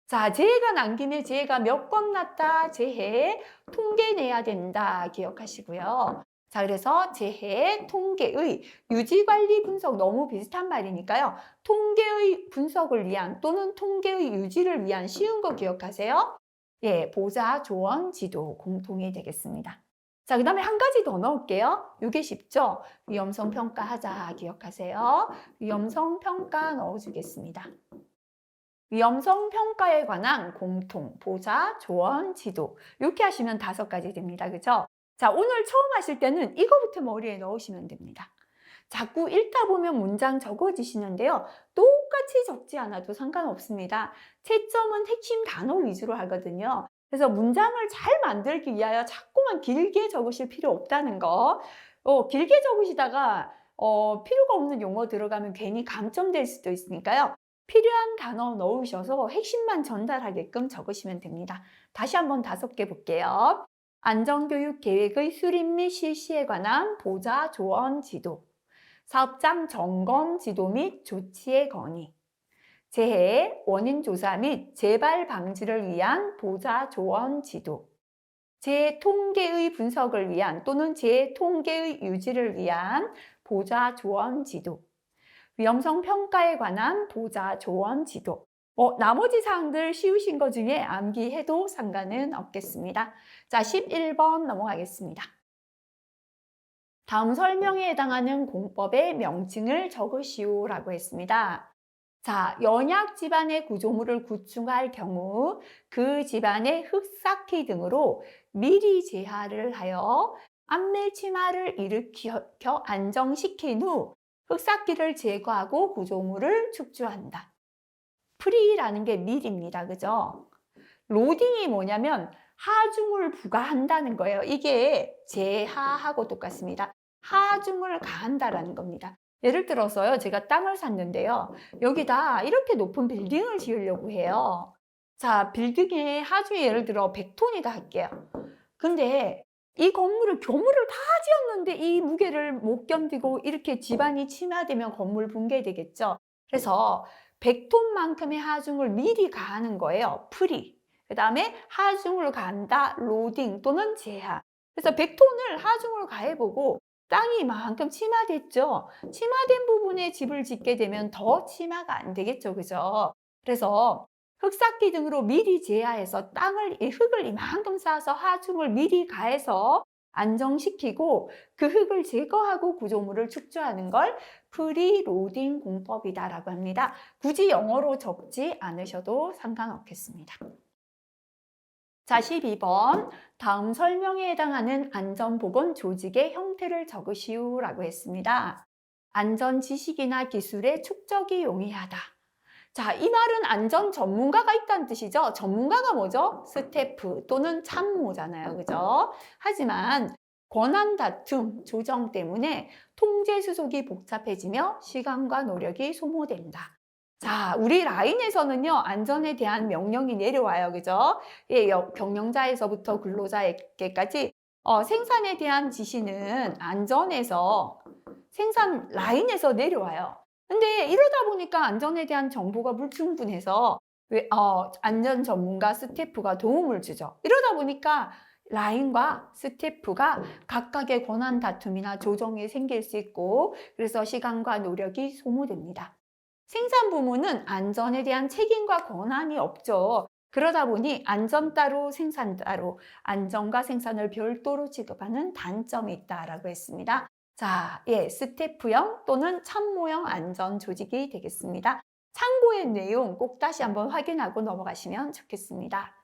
자, 재해가 난 김에 재해가 몇 건 났다. 재해 통계 내야 된다. 기억하시고요. 자, 그래서 재해 통계의 유지관리 분석 너무 비슷한 말이니까요. 통계의 분석을 위한 또는 통계의 유지를 위한 쉬운 거 기억하세요. 예, 보좌, 조언, 지도 공통이 되겠습니다. 자, 그 다음에 한 가지 더 넣을게요. 이게 쉽죠? 위험성 평가하자. 기억하세요. 위험성 평가 넣어주겠습니다. 위험성 평가에 관한 공통, 보좌, 조언, 지도. 이렇게 하시면 5가지 됩니다. 그죠? 자, 오늘 처음 하실 때는 이거부터 머리에 넣으시면 됩니다. 자꾸 읽다 보면 문장 적어지시는데요. 똑같이 적지 않아도 상관없습니다. 채점은 핵심 단어 위주로 하거든요. 그래서 문장을 잘 만들기 위하여 자꾸만 길게 적으실 필요 없다는 거. 길게 적으시다가 필요가 없는 용어 들어가면 괜히 감점될 수도 있으니까요. 필요한 단어 넣으셔서 핵심만 전달하게끔 적으시면 됩니다. 다시 한번 5개 볼게요. 안전교육 계획의 수립 및 실시에 관한 보좌, 조언, 지도. 사업장 점검, 지도 및 조치의 건의. 재해, 원인 조사 및 재발 방지를 위한 보좌, 조언, 지도. 재해 통계의 분석을 위한 또는 재해 통계의 유지를 위한 보좌, 조언, 지도. 위험성 평가에 관한 보좌, 조언, 지도. 나머지 사항들 쉬우신 것 중에 암기해도 상관은 없겠습니다. 자, 11번 넘어가겠습니다. 다음 설명에 해당하는 공법의 명칭을 적으시오라고 했습니다. 자, 연약 집안의 구조물을 구축할 경우 그 집안의 흙쌓기 등으로 미리 제하를 하여 암밀 침하를 일으켜 안정시킨 후 흙쌓기를 제거하고 구조물을 축조한다. 프리라는 게 밀입니다. 그죠? 로딩이 뭐냐면 하중을 부과한다는 거예요. 이게 제하하고 똑같습니다. 하중을 가한다라는 겁니다. 예를 들어서요, 제가 땅을 샀는데요. 여기다 이렇게 높은 빌딩을 지으려고 해요. 자, 빌딩의 하중이 예를 들어 100톤이다 할게요. 근데 이 건물을 교물을 다 지었는데 이 무게를 못 견디고 이렇게 집안이 침하되면 건물 붕괴되겠죠. 그래서 100톤만큼의 하중을 미리 가하는 거예요. 프리. 그 다음에 하중을 가한다. 로딩 또는 제하. 그래서 100톤을 하중을 가해보고 땅이 이만큼 침하됐죠. 침하된 부분에 집을 짓게 되면 더 침하가 안 되겠죠. 그죠? 그래서 흙쌓기 등으로 미리 제하해서 흙을 이만큼 쌓아서 하중을 미리 가해서 안정시키고 그 흙을 제거하고 구조물을 축조하는 걸 프리로딩 공법이다라고 합니다. 굳이 영어로 적지 않으셔도 상관없겠습니다. 자, 12번. 다음 설명에 해당하는 안전보건 조직의 형태를 적으시오라고 했습니다. 안전 지식이나 기술의 축적이 용이하다. 자, 이 말은 안전 전문가가 있다는 뜻이죠. 전문가가 뭐죠? 스태프 또는 참모잖아요. 그죠? 하지만 권한 다툼, 조정 때문에 통제 수속이 복잡해지며 시간과 노력이 소모된다. 자, 우리 라인에서는요, 안전에 대한 명령이 내려와요. 그죠? 예, 경영자에서부터 근로자에게까지 생산에 대한 지시는 안전에서 생산 라인에서 내려와요. 근데 이러다 보니까 안전에 대한 정보가 불충분해서 안전 전문가 스태프가 도움을 주죠. 이러다 보니까 라인과 스태프가 각각의 권한 다툼이나 조정이 생길 수 있고 그래서 시간과 노력이 소모됩니다. 생산 부문은 안전에 대한 책임과 권한이 없죠. 그러다 보니 안전 따로 생산 따로 안전과 생산을 별도로 취급하는 단점이 있다라고 했습니다. 자, 예, 스태프형 또는 참모형 안전 조직이 되겠습니다. 참고의 내용 꼭 다시 한번 확인하고 넘어가시면 좋겠습니다.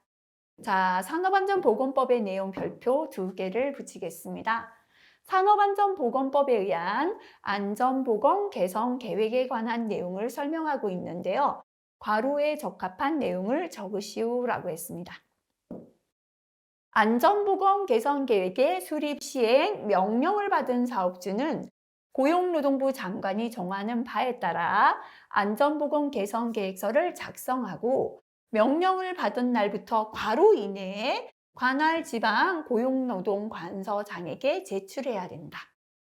자, 산업안전보건법의 내용 별표 2개를 붙이겠습니다. 산업안전보건법에 의한 안전보건 개선 계획에 관한 내용을 설명하고 있는데요. 괄호에 적합한 내용을 적으시오라고 했습니다. 안전보건 개선 계획의 수립 시행 명령을 받은 사업주는 고용노동부 장관이 정하는 바에 따라 안전보건 개선 계획서를 작성하고 명령을 받은 날부터 괄호 이내에 관할 지방 고용노동관서장에게 제출해야 된다.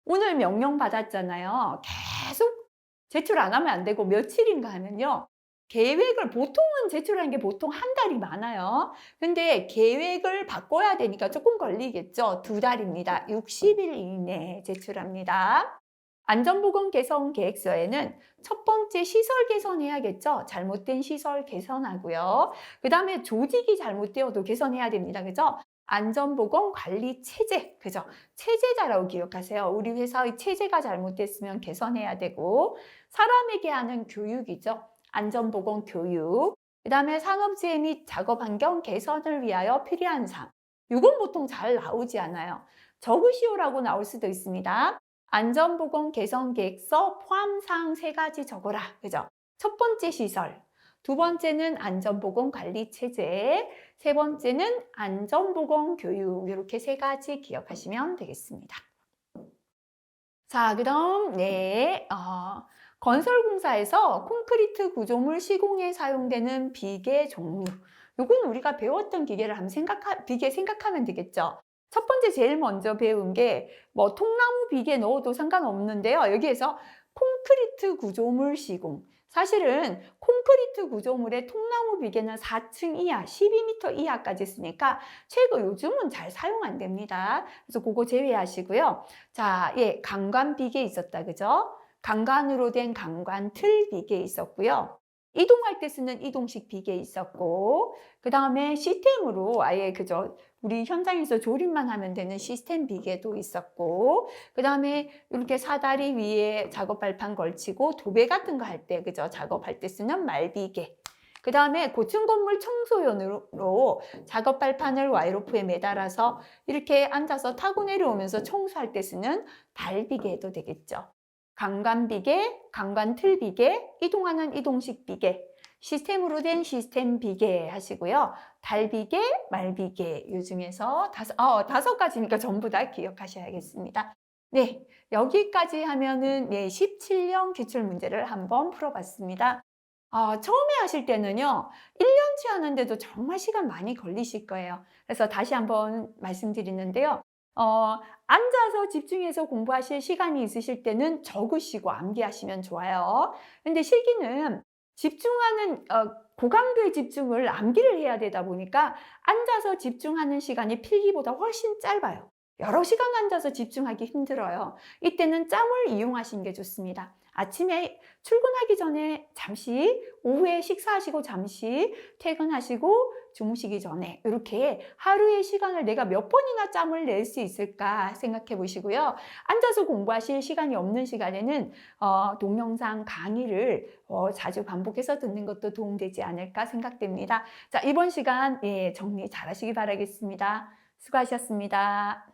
오늘 명령 받았잖아요. 계속 제출 안 하면 안 되고 며칠인가 하면요. 계획을 보통은 제출하는 게 보통 한 달이 많아요. 근데 계획을 바꿔야 되니까 조금 걸리겠죠. 2달입니다. 60일 이내에 제출합니다. 안전보건 개선 계획서에는 첫 번째 시설 개선해야겠죠. 잘못된 시설 개선하고요. 그 다음에 조직이 잘못되어도 개선해야 됩니다. 그죠? 안전보건 관리 체제, 그죠? 체제자라고 기억하세요. 우리 회사의 체제가 잘못됐으면 개선해야 되고, 사람에게 하는 교육이죠. 안전보건 교육, 그 다음에 산업재해 및 작업환경 개선을 위하여 필요한 사항. 이건 보통 잘 나오지 않아요. 적으시오라고 나올 수도 있습니다. 안전보건 개선 계획서 포함사항 3가지 적어라. 그죠? 첫 번째 시설, 두 번째는 안전보건 관리 체제, 세 번째는 안전보건 교육. 이렇게 3가지 기억하시면 되겠습니다. 자, 그다음 건설공사에서 콘크리트 구조물 시공에 사용되는 비계 종류. 요건 우리가 배웠던 기계를 한번 비계 생각하면 되겠죠. 첫 번째 제일 먼저 배운 게 뭐 통나무 비계 넣어도 상관없는데요. 여기에서 콘크리트 구조물 시공. 사실은 콘크리트 구조물의 통나무 비계는 4층 이하, 12m 이하까지 쓰니까 최고 요즘은 잘 사용 안 됩니다. 그래서 그거 제외하시고요. 자, 예, 강관 비계 있었다, 그죠? 강관으로 된 강관 틀 비계 있었고요. 이동할 때 쓰는 이동식 비계 있었고, 그 다음에 시스템으로 아예 그죠? 우리 현장에서 조립만 하면 되는 시스템 비계도 있었고, 그 다음에 이렇게 사다리 위에 작업 발판 걸치고 도배 같은 거 할 때, 그죠? 작업할 때 쓰는 말비계. 그 다음에 고층 건물 청소용으로 작업 발판을 와이로프에 매달아서 이렇게 앉아서 타고 내려오면서 청소할 때 쓰는 달비계도 되겠죠. 강관비계, 강관틀비계, 이동하는 이동식 비계, 시스템으로 된 시스템 비계 하시고요. 달비계, 말비계 이 중에서 5가지니까 전부 다 기억하셔야겠습니다. 네, 여기까지 하면은 17년 기출문제를 한번 풀어봤습니다. 처음에 하실 때는요, 1년치 하는데도 정말 시간 많이 걸리실 거예요. 그래서 다시 한번 말씀드리는데요. 앉아서 집중해서 공부하실 시간이 있으실 때는 적으시고 암기하시면 좋아요. 근데 실기는 집중하는, 고강도의 집중을 암기를 해야 되다 보니까 앉아서 집중하는 시간이 필기보다 훨씬 짧아요. 여러 시간 앉아서 집중하기 힘들어요. 이때는 짬을 이용하시는 게 좋습니다. 아침에 출근하기 전에 잠시, 오후에 식사하시고 잠시, 퇴근하시고 주무시기 전에 이렇게 하루의 시간을 내가 몇 번이나 짬을 낼 수 있을까 생각해 보시고요. 앉아서 공부하실 시간이 없는 시간에는 동영상 강의를 자주 반복해서 듣는 것도 도움되지 않을까 생각됩니다. 자, 이번 시간 정리 잘 하시기 바라겠습니다. 수고하셨습니다.